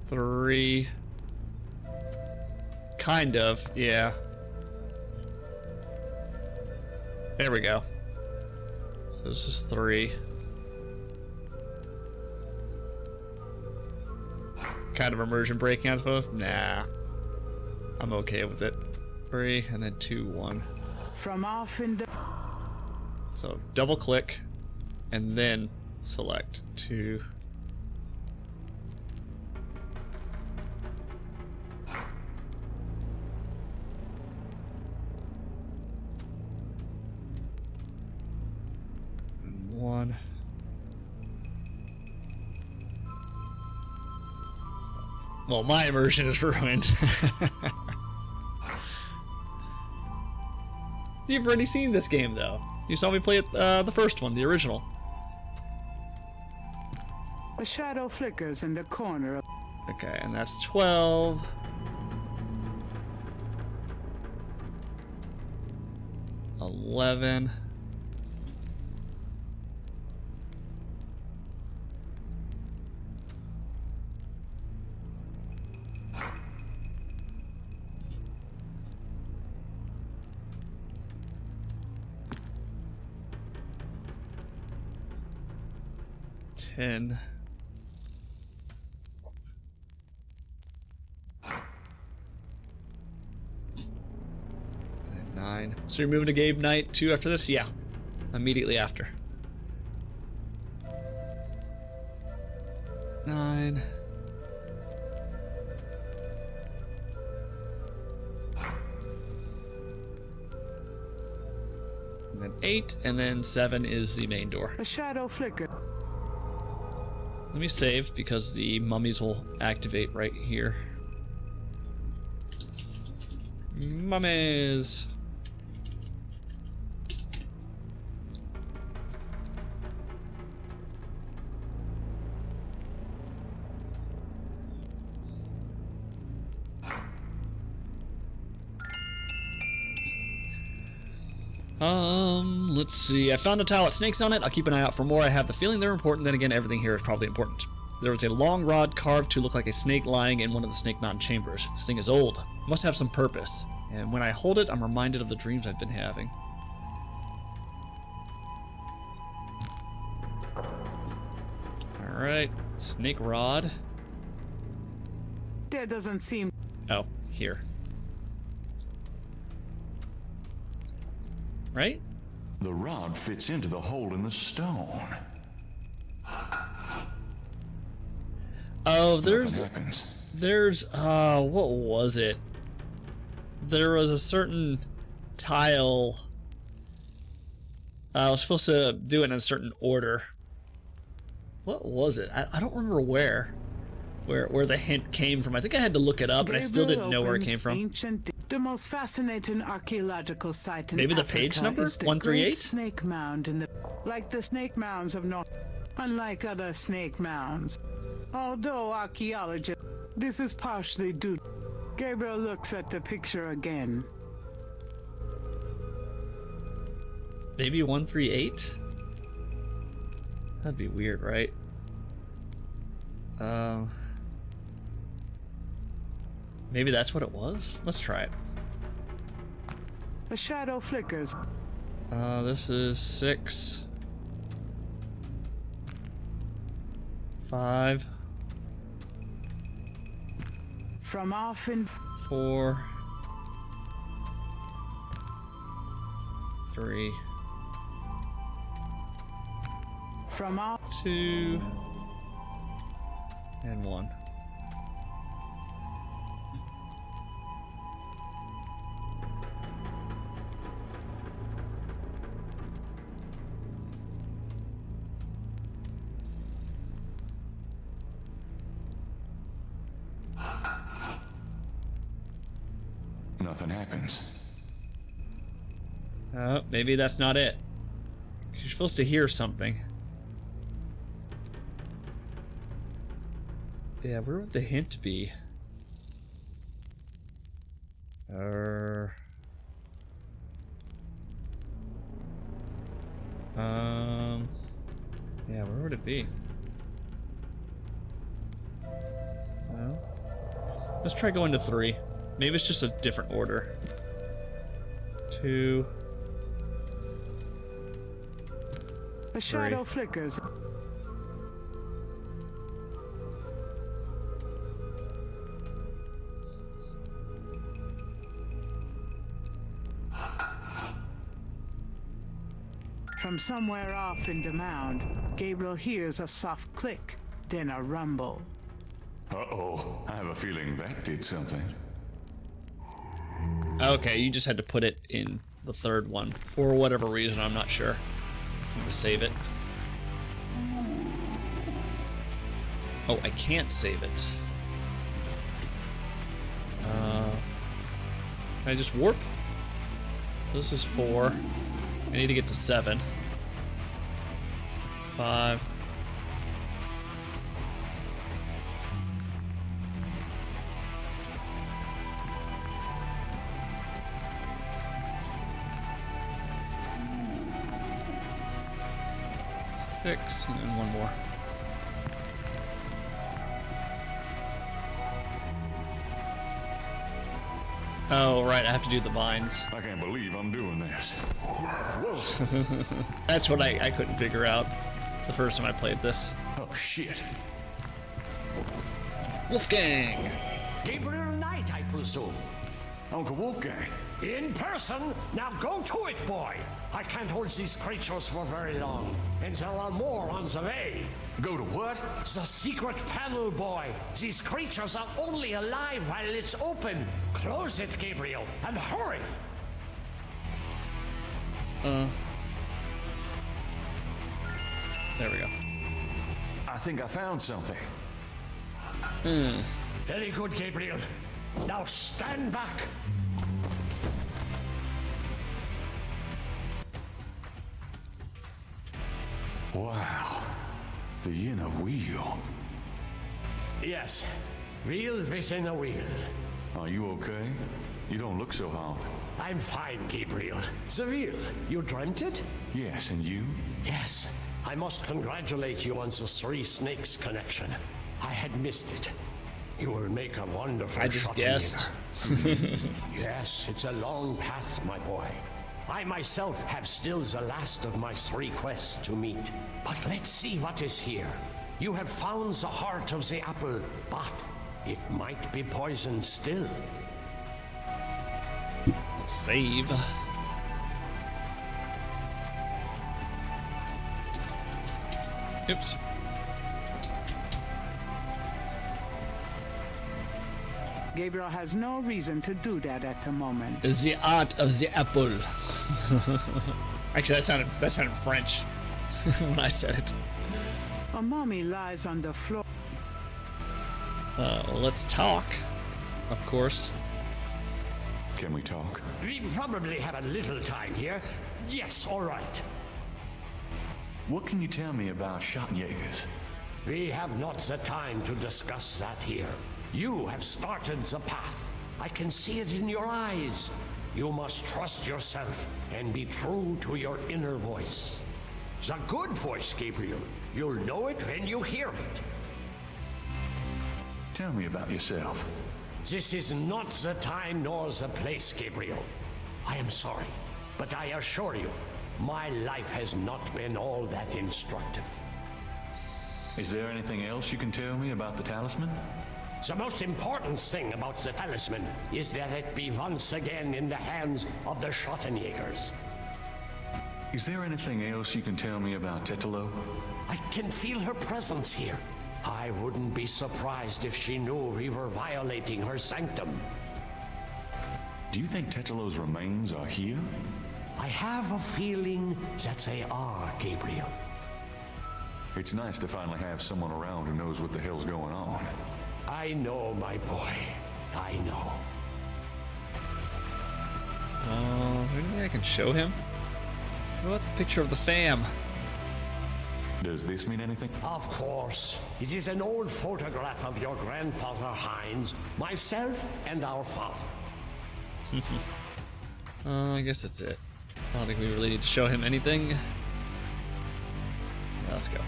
Speaker 1: Three. Kind of, yeah. There we go. So this is 3. Kind of immersion breaking, I suppose. Nah. I'm okay with it. 3 and then 2, 1.
Speaker 2: From off in the
Speaker 1: So double click and then select 2. And 1. Well, my immersion is ruined. You've already seen this game, though. You saw me play it, the first one, the original.
Speaker 2: a shadow flickers in the corner of
Speaker 1: Okay, and that's 12. $11. $10. 9. So you're moving to Gabe Night 2 after this? Yeah. Immediately after. 9. And then 8, and then 7 is the main door.
Speaker 2: a shadow flicker.
Speaker 1: Let me save because the mummies will activate right here. Mummies! Let's see. I found a tile with snakes on it. I'll keep an eye out for more. I have the feeling they're important. Then again, everything here is probably important. There was a long rod carved to look like a snake lying in one of the Snake Mountain chambers. This thing is old. It must have some purpose. And when I hold it, I'm reminded of the dreams I've been having. Alright. Snake rod.
Speaker 2: There doesn't seem
Speaker 1: Oh, here. Right?
Speaker 3: The rod fits into the hole in the stone.
Speaker 1: Oh,
Speaker 3: Nothing happens.
Speaker 1: what was it? There was a certain tile. I was supposed to do it in a certain order. What was it? I don't remember where the hint came from. I think I had to look it up, and I still didn't know where it came from.
Speaker 2: The most fascinating archaeological site in
Speaker 1: Maybe the
Speaker 2: Africa
Speaker 1: page number?
Speaker 2: is the
Speaker 1: 138?
Speaker 2: Great Snake Mound in the like the snake mounds of North. Unlike other snake mounds, although archaeologists This is partially due. Gabriel looks at the picture again.
Speaker 1: Maybe 138? That'd be weird, right? Maybe that's what it was? Let's try it.
Speaker 2: A shadow flickers.
Speaker 1: This is 6. 5.
Speaker 2: From off in
Speaker 1: 4. 3.
Speaker 2: from off
Speaker 1: 2. And 1.
Speaker 3: Nothing happens.
Speaker 1: Oh, maybe that's not it. You're supposed to hear something. Yeah, where would the hint be? Yeah, where would it be? Well, let's try going to 3. Maybe it's just a different order. 2.
Speaker 2: a shadow flickers. From somewhere off in the mound, Gabriel hears a soft click, then a rumble.
Speaker 3: Uh-oh. I have a feeling that did something.
Speaker 1: Okay, you just had to put it in the third one. For whatever reason, I'm not sure. I'm gonna save it. Oh, I can't save it. Can I just warp? This is 4. I need to get to 7. 5. Six, and then one more. Oh, right, I have to do the vines.
Speaker 3: I can't believe I'm doing this.
Speaker 1: That's what I couldn't figure out the first time I played this.
Speaker 3: Oh, shit.
Speaker 1: Wolfgang!
Speaker 10: Gabriel Knight, I presume.
Speaker 3: Uncle Wolfgang.
Speaker 10: In person? Now go to it, boy! I can't hold these creatures for very long, and there are more on the way.
Speaker 3: Go to what?
Speaker 10: The secret panel, boy! These creatures are only alive while it's open! Close it, Gabriel, and hurry!
Speaker 1: There we go.
Speaker 3: I think I found something.
Speaker 10: Very good, Gabriel. Now stand back!
Speaker 3: Wow. The inner wheel.
Speaker 10: Yes, wheel within a wheel.
Speaker 3: Are you okay? You don't look so hard.
Speaker 10: I'm fine, Gabriel. The wheel, you dreamt it?
Speaker 3: Yes, and you?
Speaker 10: Yes. I must congratulate you on the Three Snakes connection. I had missed it. You will make a wonderful
Speaker 1: I just
Speaker 10: shot
Speaker 1: guessed.
Speaker 10: leader. Yes, it's a long path, my boy. I myself have still the last of my 3 quests to meet. But let's see what is here. You have found the heart of the apple, but it might be poisoned still.
Speaker 1: Let's save. Oops.
Speaker 2: Gabriel has no reason to do that at the moment.
Speaker 1: The art of the apple. Actually, that sounded French when I said it.
Speaker 2: A mummy lies on the floor.
Speaker 1: Well, let's talk. Of course.
Speaker 3: Can we talk?
Speaker 10: We probably have a little time here. Yes, all right.
Speaker 3: What can you tell me about Shotjägers?
Speaker 10: We have not the time to discuss that here. You have started the path. I can see it in your eyes. You must trust yourself and be true to your inner voice. The good voice, Gabriel. You'll know it when you hear it.
Speaker 3: Tell me about yourself.
Speaker 10: This is not the time nor the place, Gabriel. I am sorry, but I assure you, my life has not been all that instructive.
Speaker 3: Is there anything else you can tell me about the talisman?
Speaker 10: The most important thing about the talisman is that it be once again in the hands of the Schottenjägers.
Speaker 3: Is there anything else you can tell me about Tetelo?
Speaker 10: I can feel her presence here. I wouldn't be surprised if she knew we were violating her sanctum.
Speaker 3: Do you think Tetelo's remains are here?
Speaker 10: I have a feeling that they are, Gabriel.
Speaker 3: It's nice to finally have someone around who knows what the hell's going on.
Speaker 10: I know, my boy. I know.
Speaker 1: Is there anything I can show him? What about the picture of the fam?
Speaker 3: Does this mean anything?
Speaker 10: Of course. It is an old photograph of your grandfather Heinz, myself, and our father.
Speaker 1: I guess that's it. I don't think we really need to show him anything. Let's go.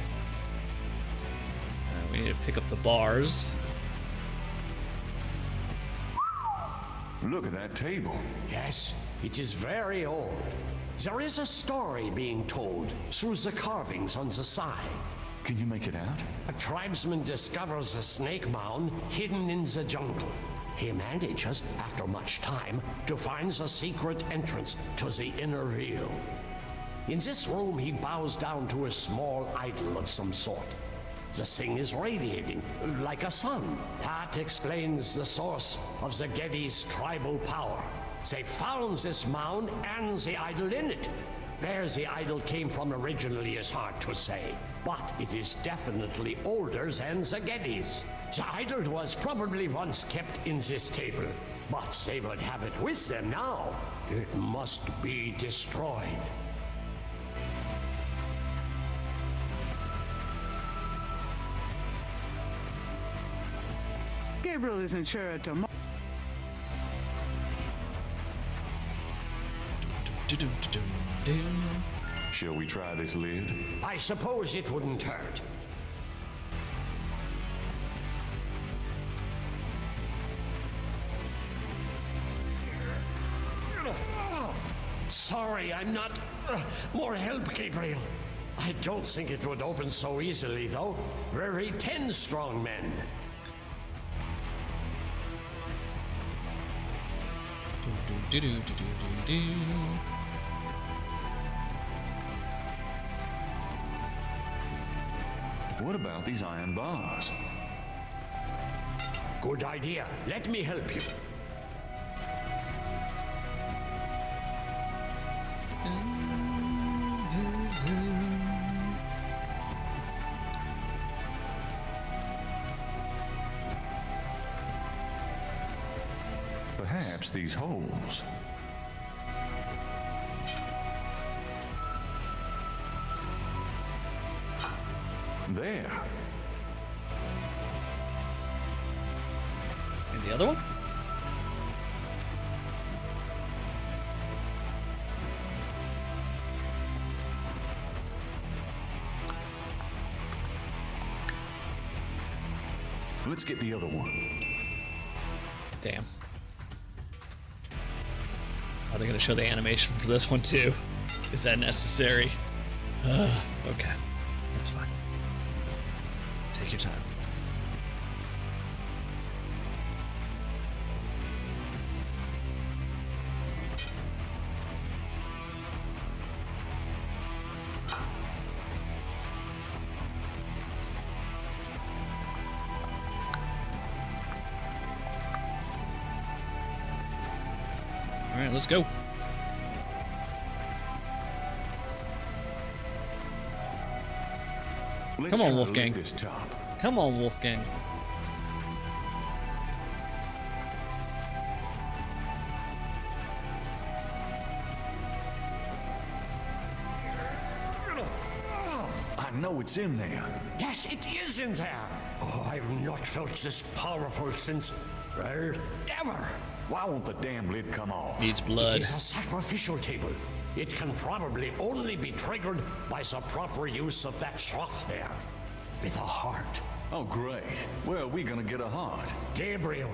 Speaker 1: We need to pick up the bars.
Speaker 3: Look at that table.
Speaker 10: Yes, it is very old. There is a story being told through the carvings on the side.
Speaker 3: Can you make it out?
Speaker 10: A tribesman discovers a snake mound hidden in the jungle. He manages, after much time, to find the secret entrance to the inner real. In this room, he bows down to a small idol of some sort. The thing is radiating, like a sun. That explains the source of the Geddes' tribal power. They found this mound and the idol in it. Where the idol came from originally is hard to say, but it is definitely older than the Geddes'. The idol was probably once kept in this table, but they would have it with them now. It must be destroyed.
Speaker 2: Gabriel isn't sure at the moment.
Speaker 3: Shall we try this lid?
Speaker 10: I suppose it wouldn't hurt. Sorry, I'm not... more help, Gabriel. I don't think it would open so easily, though. We're 10 strong men.
Speaker 3: What about these iron bars?
Speaker 10: Good idea. Let me help you.
Speaker 3: Perhaps these holes. There.
Speaker 1: And the other one?
Speaker 3: Let's get the other one.
Speaker 1: Damn. Are they going to show the animation for this one too? Is that necessary? Okay. That's fine. Take your time. All right, let's go. Come on, Wolfgang.
Speaker 3: This top.
Speaker 1: Come on, Wolfgang.
Speaker 3: I know it's in there.
Speaker 10: Yes, it is in there. Oh, I've not felt this powerful since, well, ever.
Speaker 3: Why won't the damn lid come off?
Speaker 1: Needs blood.
Speaker 10: It is a sacrificial table. It can probably only be triggered by the proper use of that trough there. With a heart.
Speaker 3: Oh, great. Where are we gonna get a heart?
Speaker 10: Gabriel,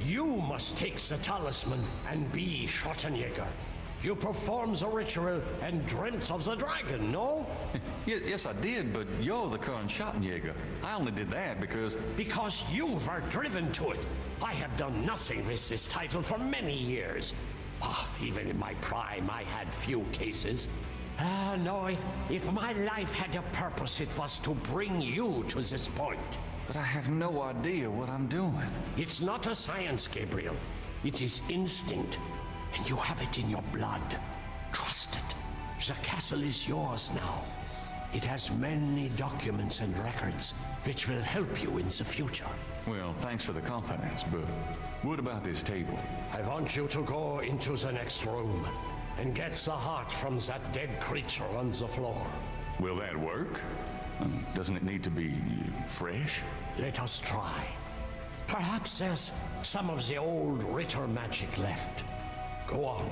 Speaker 10: you must take the talisman and be Schottenjäger. You performed the ritual and dreamt of the dragon, no?
Speaker 3: Yes, I did, but you're the current Schottenjäger. I only did that because...
Speaker 10: Because you were driven to it. I have done nothing with this title for many years. Even in my prime, I had few cases. No, if my life had a purpose, it was to bring you to this point.
Speaker 3: But I have no idea what I'm doing.
Speaker 10: It's not a science, Gabriel. It is instinct. And you have it in your blood. Trust it. The castle is yours now. It has many documents and records which will help you in the future.
Speaker 3: Well, thanks for the confidence, but what about this table?
Speaker 10: I want you to go into the next room and get the heart from that dead creature on the floor.
Speaker 3: Will that work? Doesn't it need to be fresh?
Speaker 10: Let us try. Perhaps there's some of the old Ritter magic left. Go on.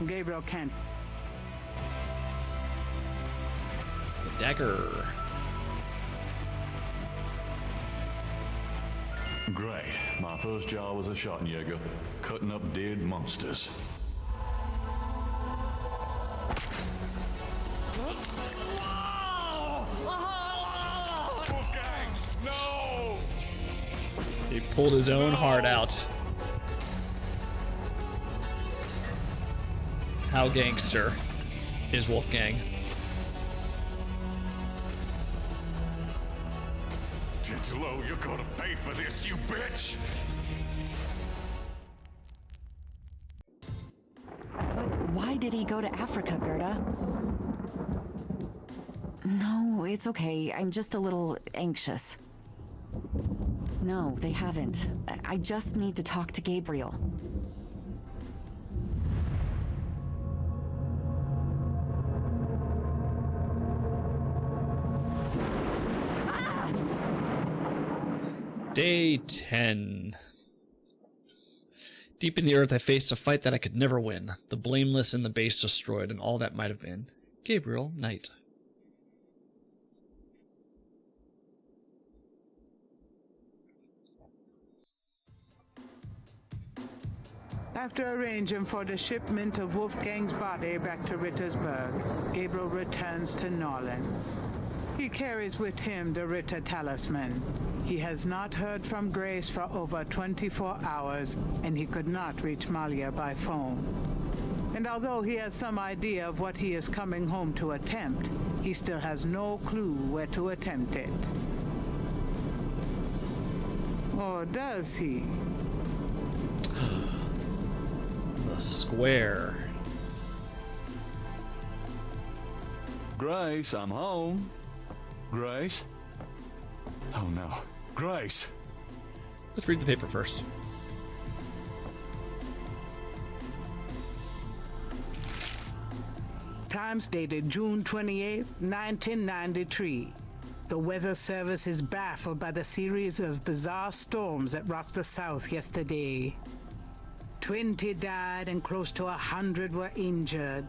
Speaker 2: Gabriel can't.
Speaker 1: The dagger.
Speaker 3: Great. My first job was a Schottenjäger, cutting up dead monsters.
Speaker 8: Wolfgang, no!
Speaker 1: He pulled his own heart out. How gangster is Wolfgang?
Speaker 8: Titilo, you're gonna pay for this, you bitch!
Speaker 4: But why did he go to Africa, Gerda? No, it's okay. I'm just a little anxious. No, they haven't. I just need to talk to Gabriel.
Speaker 1: Day 10. Deep in the earth, I faced a fight that I could never win. The blameless and the base destroyed, and all that might have been. Gabriel, Knight.
Speaker 2: After arranging for the shipment of Wolfgang's body back to Rittersburg, Gabriel returns to Norlands. He carries with him the Ritter talisman. He has not heard from Grace for over 24 hours, and he could not reach Malia by phone. And although he has some idea of what he is coming home to attempt, he still has no clue where to attempt it. Or does he?
Speaker 1: The square.
Speaker 3: Grace, I'm home. Grace? Oh no. Grace!
Speaker 1: Let's read the paper first.
Speaker 2: Times dated June 28, 1993. The Weather Service is baffled by the series of bizarre storms that rocked the South yesterday. 20 died and close to 100 were injured.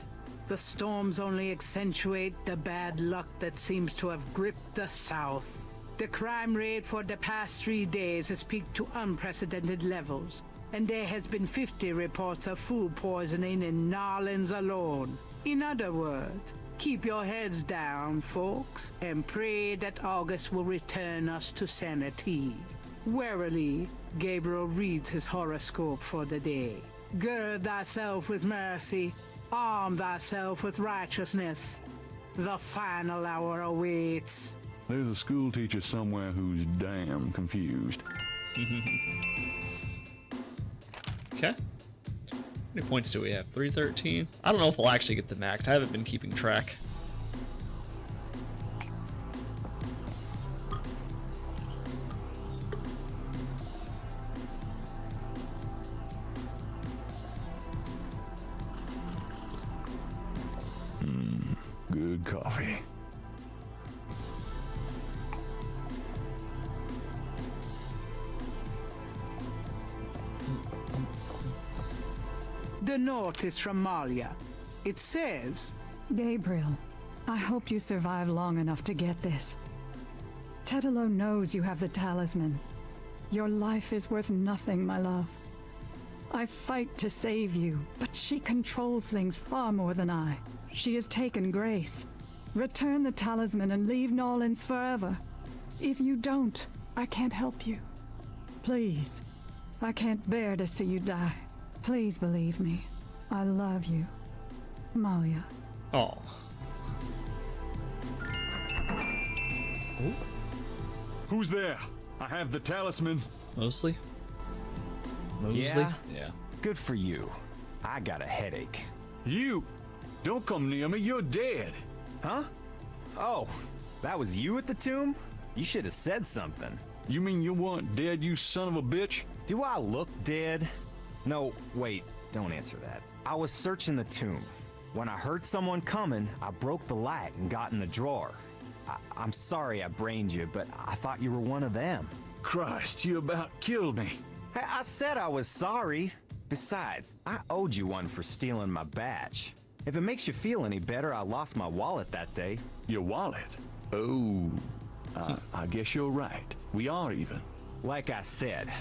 Speaker 2: The storms only accentuate the bad luck that seems to have gripped the South. The crime rate for the past 3 days has peaked to unprecedented levels, and there has been 50 reports of food poisoning in Narlands alone. In other words, keep your heads down, folks, and pray that August will return us to sanity. Warily, Gabriel reads his horoscope for the day. Gird thyself with mercy, arm thyself with righteousness. The final hour awaits.
Speaker 3: There's a school teacher somewhere who's damn confused.
Speaker 1: Okay. How many points do we have? 313? I don't know if we'll actually get the max. I haven't been keeping track.
Speaker 3: Good coffee.
Speaker 2: The note is from Malia. It says,
Speaker 11: Gabriel, I hope you survive long enough to get this. Tetelo knows you have the talisman. Your life is worth nothing, my love. I fight to save you, but she controls things far more than I. She has taken Grace. Return the talisman and leave Nolans forever. If you don't, I can't help you. Please, I can't bear to see you die. Please believe me. I love you. Malia.
Speaker 1: Oh.
Speaker 3: Who's there? I have the talisman.
Speaker 1: Mostly? Yeah.
Speaker 12: Good for you. I got a headache.
Speaker 3: You? Don't come near me, you're dead.
Speaker 12: Huh? Oh, that was you at the tomb? You should have said something.
Speaker 3: You mean you weren't dead, you son of a bitch?
Speaker 12: Do I look dead? No, wait, don't answer that. I was searching the tomb. When I heard someone coming, I broke the light and got in the drawer. I'm sorry I brained you, but I thought you were one of them.
Speaker 3: Christ, you about killed me.
Speaker 12: Hey, I said I was sorry. Besides, I owed you one for stealing my badge. If it makes you feel any better, I lost my wallet that day.
Speaker 3: Your wallet? Oh, I guess you're right. We are even.
Speaker 12: Like I said.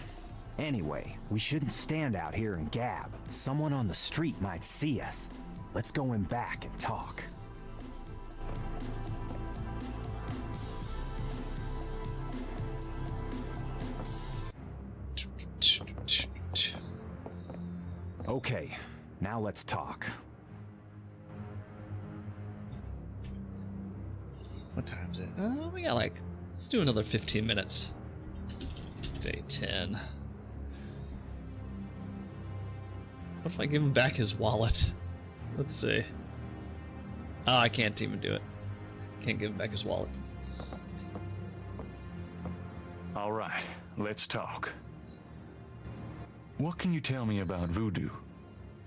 Speaker 12: Anyway, we shouldn't stand out here and gab. Someone on the street might see us. Let's go in back and talk. Okay, now let's talk.
Speaker 1: What time is it? We got like, let's do another 15 minutes. Day 10. What if I give him back his wallet? Let's see. Oh, I can't even do it. Can't give him back his wallet.
Speaker 3: All right, let's talk. What can you tell me about voodoo?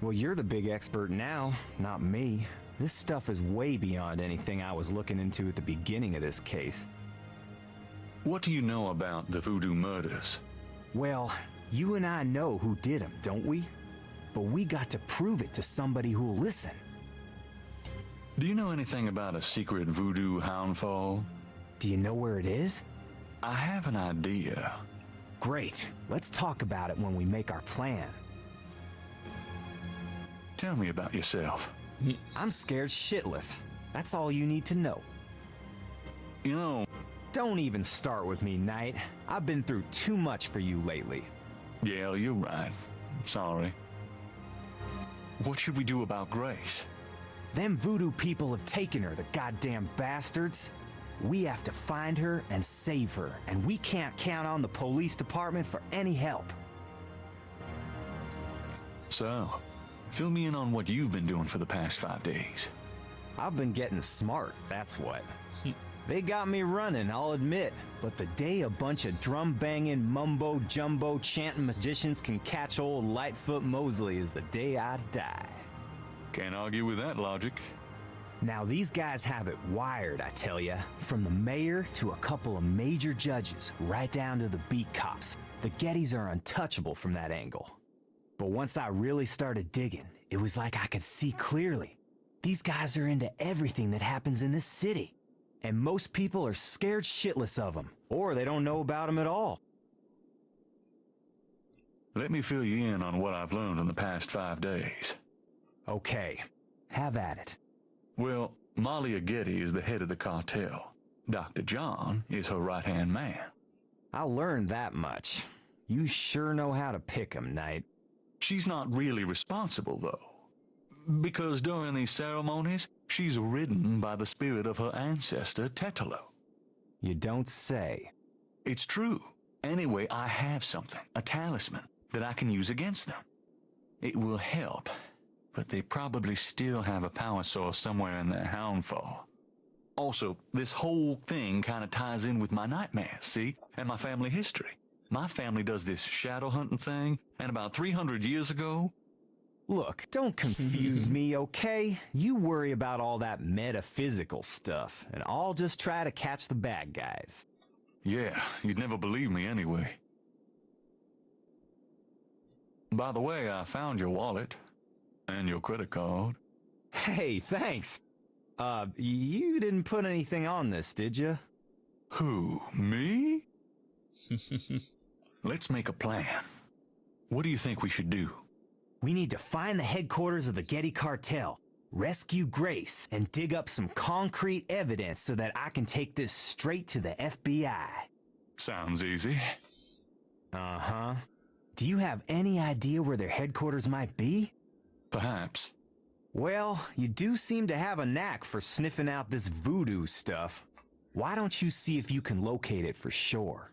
Speaker 12: Well, you're the big expert now, not me. This stuff is way beyond anything I was looking into at the beginning of this case.
Speaker 3: What do you know about the voodoo murders?
Speaker 12: Well, you and I know who did them, don't we? But we got to prove it to somebody who'll listen.
Speaker 3: Do you know anything about a secret voodoo houndfall?
Speaker 12: Do you know where it is?
Speaker 3: I have an idea.
Speaker 12: Great. Let's talk about it when we make our plan.
Speaker 3: Tell me about yourself.
Speaker 12: I'm scared shitless. That's all you need to know.
Speaker 3: You know...
Speaker 12: Don't even start with me, Knight. I've been through too much for you lately.
Speaker 3: Yeah, you're right. Sorry. What should we do about Grace?
Speaker 12: Them voodoo people have taken her, the goddamn bastards. We have to find her and save her, and we can't count on the police department for any help.
Speaker 3: So, fill me in on what you've been doing for the past 5 days.
Speaker 12: I've been getting smart, that's what. They got me running, I'll admit, but the day a bunch of drum-banging, mumbo-jumbo chanting magicians can catch old Lightfoot Mosley is the day I die.
Speaker 3: Can't argue with that logic.
Speaker 12: Now these guys have it wired, I tell ya. From the mayor to a couple of major judges, right down to the beat cops. The Gettys are untouchable from that angle. But once I really started digging, it was like I could see clearly. These guys are into everything that happens in this city. And most people are scared shitless of them, or they don't know about them at all.
Speaker 3: Let me fill you in on what I've learned in the past 5 days.
Speaker 12: Okay, have at it.
Speaker 3: Well, Malia Getty is the head of the cartel. Dr. John is her right-hand man.
Speaker 12: I learned that much. You sure know how to pick 'em, Knight.
Speaker 3: She's not really responsible, though. Because during these ceremonies, she's ridden by the spirit of her ancestor, Tetelo.
Speaker 12: You don't say.
Speaker 3: It's true. Anyway, I have something, a talisman, that I can use against them. It will help, but they probably still have a power source somewhere in their houndfall. Also, this whole thing kind of ties in with my nightmares, see? And my family history. My family does this shadow hunting thing, and about 300 years ago...
Speaker 12: Look, don't confuse me, okay? You worry about all that metaphysical stuff, and I'll just try to catch the bad guys.
Speaker 3: Yeah, you'd never believe me anyway. By the way, I found your wallet. And your credit card.
Speaker 12: Hey, thanks. You didn't put anything on this, did you?
Speaker 3: Who, me? Let's make a plan. What do you think we should do?
Speaker 12: We need to find the headquarters of the Getty cartel, rescue Grace, and dig up some concrete evidence so that I can take this straight to the FBI.
Speaker 3: Sounds easy.
Speaker 12: Uh-huh. Do you have any idea where their headquarters might be?
Speaker 3: Perhaps.
Speaker 12: Well, you do seem to have a knack for sniffing out this voodoo stuff. Why don't you see if you can locate it for sure?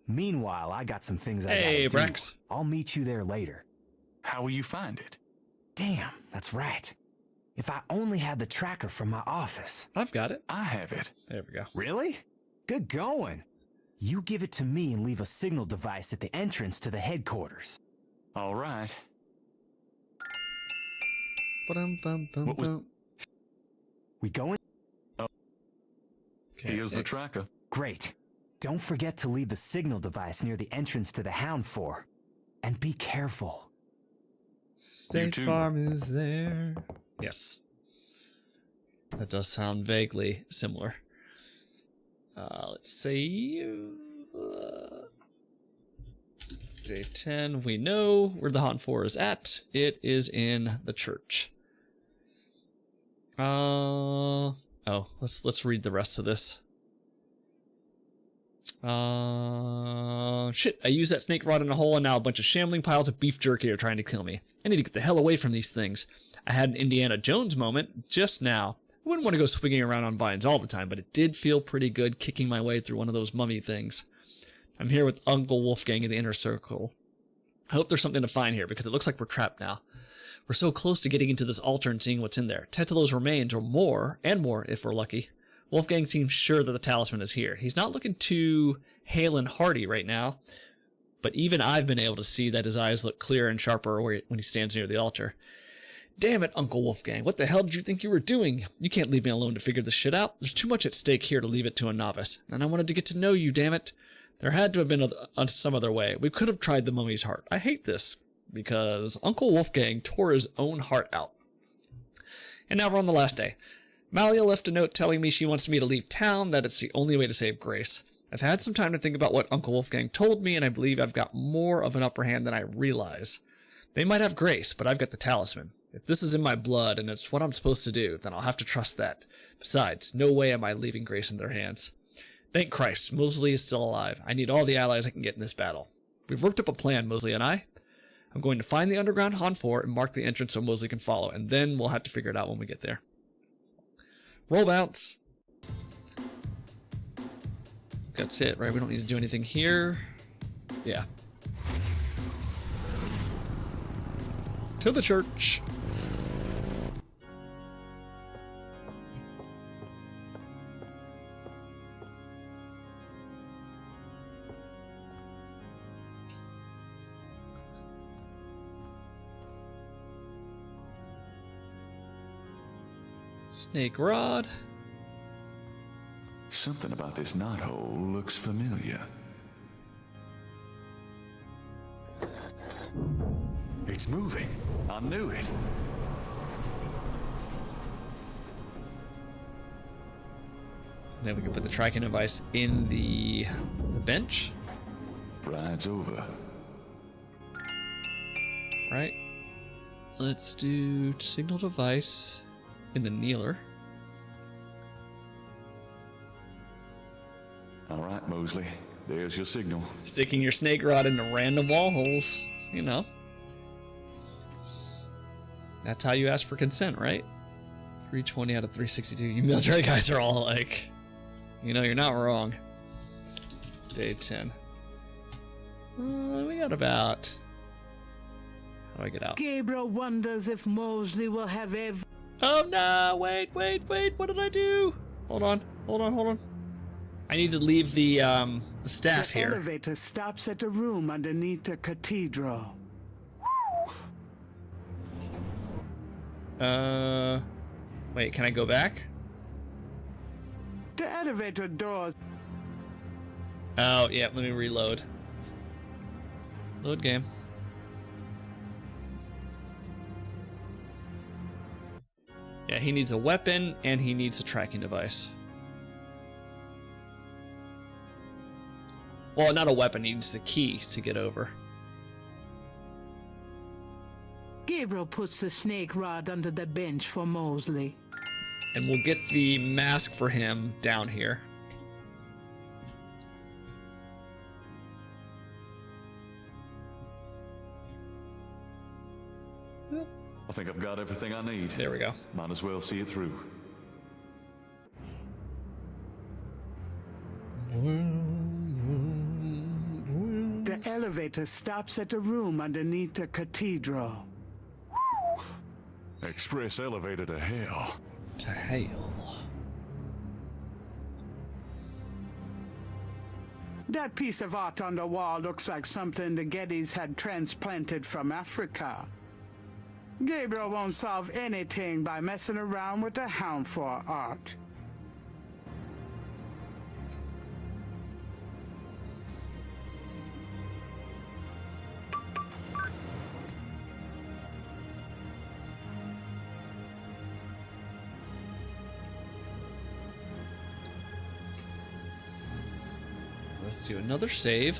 Speaker 12: Meanwhile, I got some things I gotta do.
Speaker 1: Brex.
Speaker 12: I'll meet you there later.
Speaker 3: How will you find it?
Speaker 12: Damn, that's right. If I only had the tracker from my office.
Speaker 1: I've got it.
Speaker 3: I have it.
Speaker 1: There we go.
Speaker 12: Really? Good going. You give it to me and leave a signal device at the entrance to the headquarters.
Speaker 3: All right.
Speaker 1: What was...
Speaker 12: We going?
Speaker 3: Oh.
Speaker 1: Okay,
Speaker 3: Here's the tracker.
Speaker 12: Great. Don't forget to leave the signal device near the entrance to the Hound 4. And be careful.
Speaker 1: State Farm is there. Yes. That does sound vaguely similar. Let's see. Day 10. We know where the Haunt 4 is at. It is in the church. Oh, let's read the rest of this. Shit, I used that snake rod in a hole and now a bunch of shambling piles of beef jerky are trying to kill me. I need to get the hell away from these things. I had an Indiana Jones moment just now. I wouldn't want to go swinging around on vines all the time, but it did feel pretty good kicking my way through one of those mummy things. I'm here with Uncle Wolfgang in the inner circle. I hope there's something to find here because it looks like we're trapped now. We're so close to getting into this altar and seeing what's in there. Tetelo's remains, or more, and more if we're lucky. Wolfgang seems sure that the talisman is here. He's not looking too hale and hearty right now, but even I've been able to see that his eyes look clearer and sharper when he stands near the altar. Damn it, Uncle Wolfgang, what the hell did you think you were doing? You can't leave me alone to figure this shit out. There's too much at stake here to leave it to a novice, and I wanted to get to know you, damn it. There had to have been some other way. We could have tried the mummy's heart. I hate this, because Uncle Wolfgang tore his own heart out. And now we're on the last day. Malia left a note telling me she wants me to leave town, that it's the only way to save Grace. I've had some time to think about what Uncle Wolfgang told me, and I believe I've got more of an upper hand than I realize. They might have Grace, but I've got the talisman. If this is in my blood and it's what I'm supposed to do, then I'll have to trust that. Besides, no way am I leaving Grace in their hands. Thank Christ, Mosley is still alive. I need all the allies I can get in this battle. We've worked up a plan, Mosley and I. I'm going to find the underground Han 4 and mark the entrance so Mosley can follow, and then we'll have to figure it out when we get there. Roll bounce. That's it, right? We don't need to do anything here. Yeah. To the church. Snake rod.
Speaker 3: Something about this knothole looks familiar. It's moving. I knew it.
Speaker 1: Then we can put the tracking device in the bench.
Speaker 3: Ride's over.
Speaker 1: Right. Let's do signal device in the kneeler.
Speaker 3: All right, Mosley. There's your signal.
Speaker 1: Sticking your snake rod into random wall holes, you know. That's how you ask for consent, right? 320 out of 362. You military guys are all like, you know, you're not wrong. Day 10. We got about... How do I get out?
Speaker 2: Gabriel wonders if Mosley will have every...
Speaker 1: Oh no! Wait! What did I do? Hold on. I need to leave the staff here.
Speaker 2: The elevator stops at a room underneath the cathedral.
Speaker 1: Wait, can I go back?
Speaker 2: The elevator doors...
Speaker 1: Oh, yeah, let me reload. Load game. Yeah, he needs a weapon and he needs a tracking device. Well, not a weapon, he needs the key to get over.
Speaker 2: Gabriel puts the snake rod under the bench for Mosley.
Speaker 1: And we'll get the mask for him down here.
Speaker 3: I think I've got everything I need.
Speaker 1: There we go.
Speaker 3: Might as well see it through.
Speaker 2: The elevator stops at a room underneath the cathedral.
Speaker 3: Express elevator to hell.
Speaker 1: To hell.
Speaker 2: That piece of art on the wall looks like something the Gettys had transplanted from Africa. Gabriel won't solve anything by messing around with the hound for art.
Speaker 1: Let's do another save.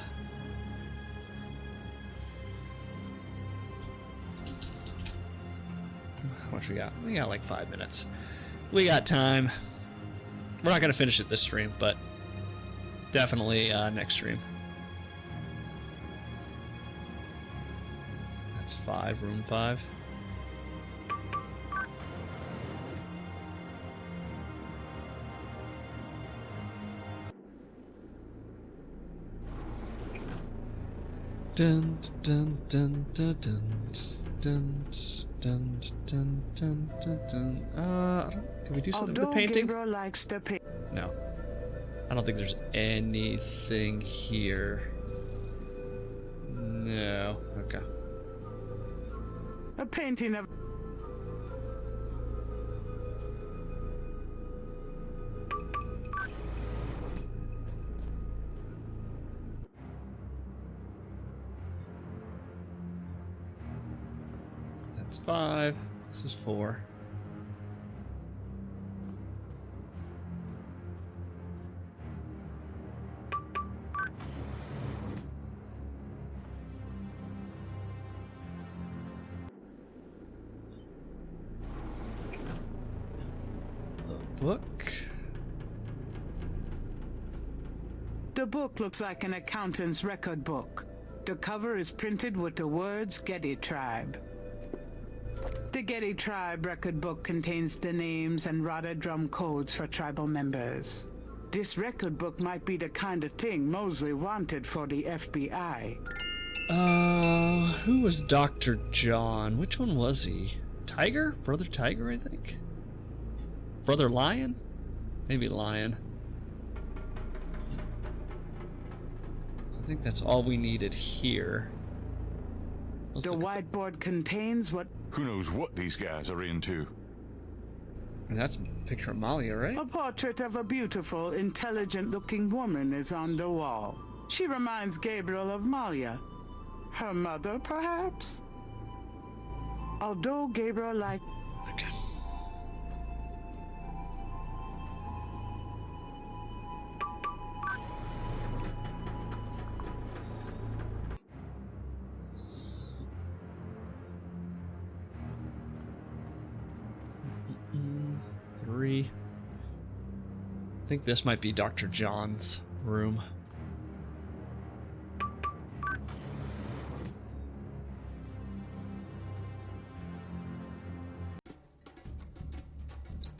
Speaker 1: How much we got? We got like 5 minutes. We got time. We're not going to finish it this stream, but definitely next stream. That's 5, room 5. Dun dun dun dun dun dun dun dun dun dun dun. Can we do something with the painting?
Speaker 2: Gabriel likes the paint.
Speaker 1: No. I don't think there's anything here. No. Okay.
Speaker 2: A painting of...
Speaker 1: That's 5. This is 4. The book.
Speaker 2: The book looks like an accountant's record book. The cover is printed with the words Getty Tribe. The Getty Tribe record book contains the names and Rada drum codes for tribal members. This record book might be the kind of thing Mosley wanted for the FBI.
Speaker 1: Who was Dr. John? Which one was he? Tiger? Brother Tiger, I think? Brother Lion? Maybe Lion. I think that's all we needed here.
Speaker 2: The whiteboard contains what...
Speaker 3: Who knows what these guys are into?
Speaker 1: That's a picture of Malia, right?
Speaker 2: A portrait of a beautiful, intelligent-looking woman is on the wall. She reminds Gabriel of Malia. Her mother, perhaps? Although Gabriel liked...
Speaker 1: Okay. I think this might be Dr. John's room.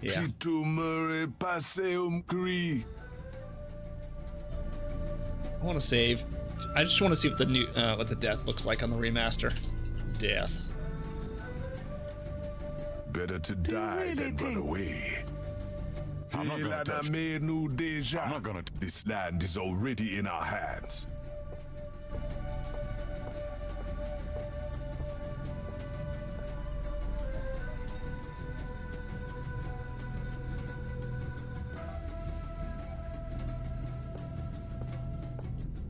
Speaker 1: Yeah. I want to save. I just want to see what the new what the death looks like on the remaster. Death.
Speaker 8: Better to die than run away.
Speaker 3: I'm not gonna touch it. I'm not gonna.
Speaker 8: This land is already in our hands.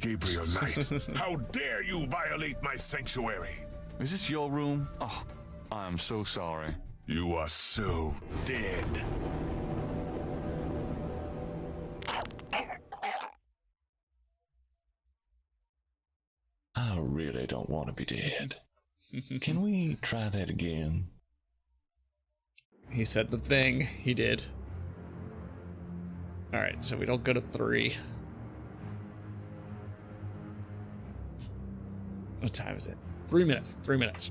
Speaker 8: Gabriel Knight, how dare you violate my sanctuary?
Speaker 3: Is this your room? Oh, I am so sorry.
Speaker 8: You are so dead.
Speaker 3: I really don't want to be dead. Can we try that again?
Speaker 1: He said the thing. He did. Alright, so we don't go to 3. What time is it? 3 minutes. 3 minutes.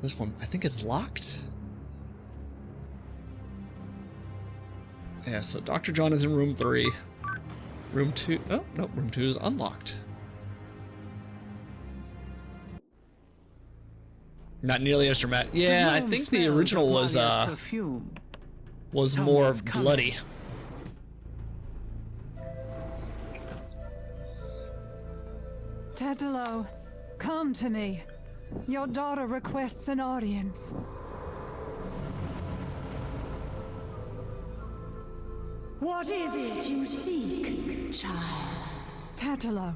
Speaker 1: This one, I think, is locked. Yeah, so Dr. John is in room 3. Room 2... Oh, no, room 2 is unlocked. Not nearly as dramatic. Yeah, I think the original was more bloody.
Speaker 11: Tetelo, come to me. Your daughter requests an audience.
Speaker 13: What is it you seek, child?
Speaker 11: Tetelo,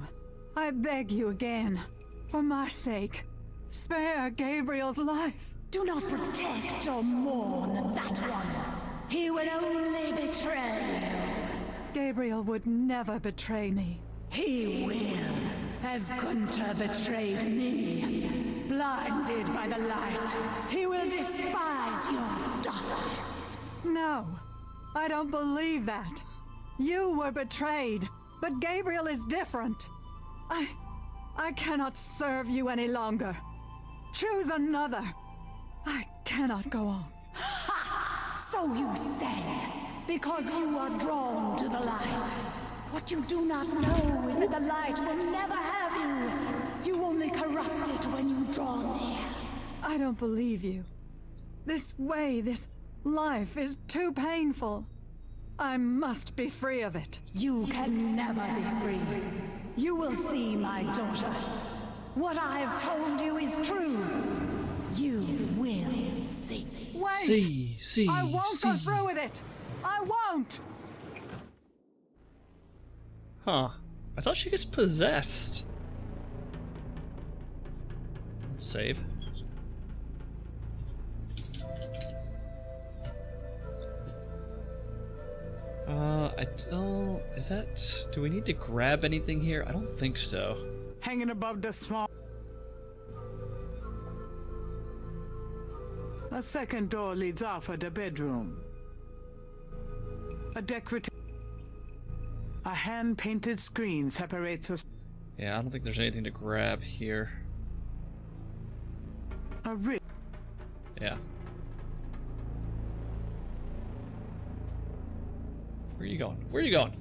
Speaker 11: I beg you again, for my sake, spare Gabriel's life.
Speaker 13: Do not protect or mourn that one. He will only betray you.
Speaker 11: Gabriel would never betray me.
Speaker 13: He will, as Gunther betrayed me. Blinded by the light, he will despise your daughters.
Speaker 11: No, I don't believe that. You were betrayed, but Gabriel is different. I cannot serve you any longer. Choose another. I cannot go on.
Speaker 13: Ha! So you say, because you are drawn to the light. What you do not know is that the light will never have you. You only corrupt it when you draw near.
Speaker 11: I don't believe you. This way, this life is too painful. I must be free of it.
Speaker 13: You can never be free. You will see, my daughter. What I have told you is true. You will see.
Speaker 11: Wait!
Speaker 1: See.
Speaker 11: I won't go through with it! I won't!
Speaker 1: Huh. I thought she gets possessed. Let's save. I don't... Is that... Do we need to grab anything here? I don't think so.
Speaker 2: Hanging above the small... A second door leads off of the bedroom. A decorative... A hand-painted screen separates us.
Speaker 1: Yeah, I don't think there's anything to grab here.
Speaker 2: A ring.
Speaker 1: Yeah. Where are you going? Where are you going?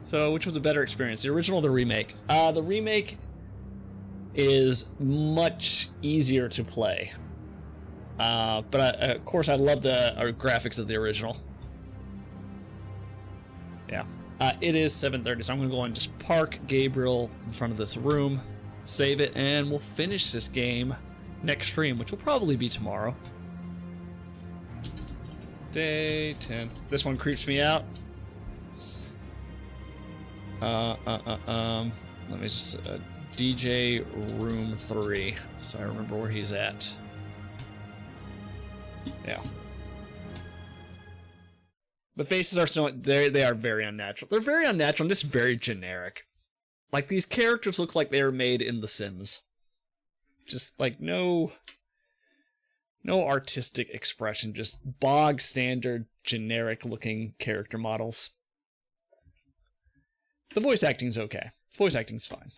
Speaker 1: So, which was a better experience, the original or the remake? The remake is much easier to play. But of course, I love the graphics of the original. Yeah. It is 7:30, so I'm going to go and just park Gabriel in front of this room, save it, and we'll finish this game next stream, which will probably be tomorrow. Day 10. This one creeps me out. Let me just DJ room 3, so I remember where he's at. Yeah. The faces are so they are very unnatural. They're very unnatural and just very generic. Like, these characters look like they were made in The Sims. Just like no artistic expression, just bog standard generic looking character models. The voice acting's okay. Voice acting's fine.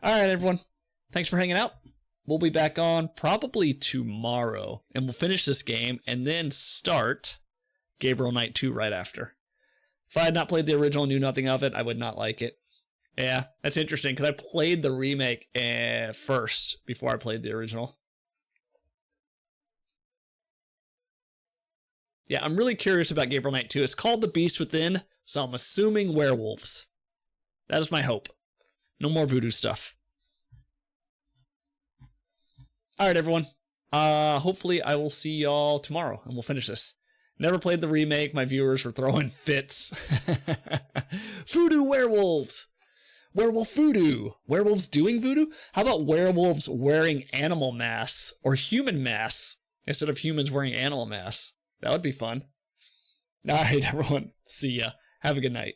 Speaker 1: Alright, everyone. Thanks for hanging out. We'll be back on probably tomorrow, and we'll finish this game and then start Gabriel Knight 2 right after. If I had not played the original and knew nothing of it, I would not like it. Yeah, that's interesting, because I played the remake first before I played the original. Yeah, I'm really curious about Gabriel Knight 2. It's called The Beast Within, so I'm assuming werewolves. That is my hope. No more voodoo stuff. Alright, everyone. Hopefully I will see y'all tomorrow, and we'll finish this. Never played the remake. My viewers were throwing fits. Voodoo werewolves. Werewolf voodoo. Werewolves doing voodoo? How about werewolves wearing animal masks or human masks instead of humans wearing animal masks? That would be fun. All right, everyone. See ya. Have a good night.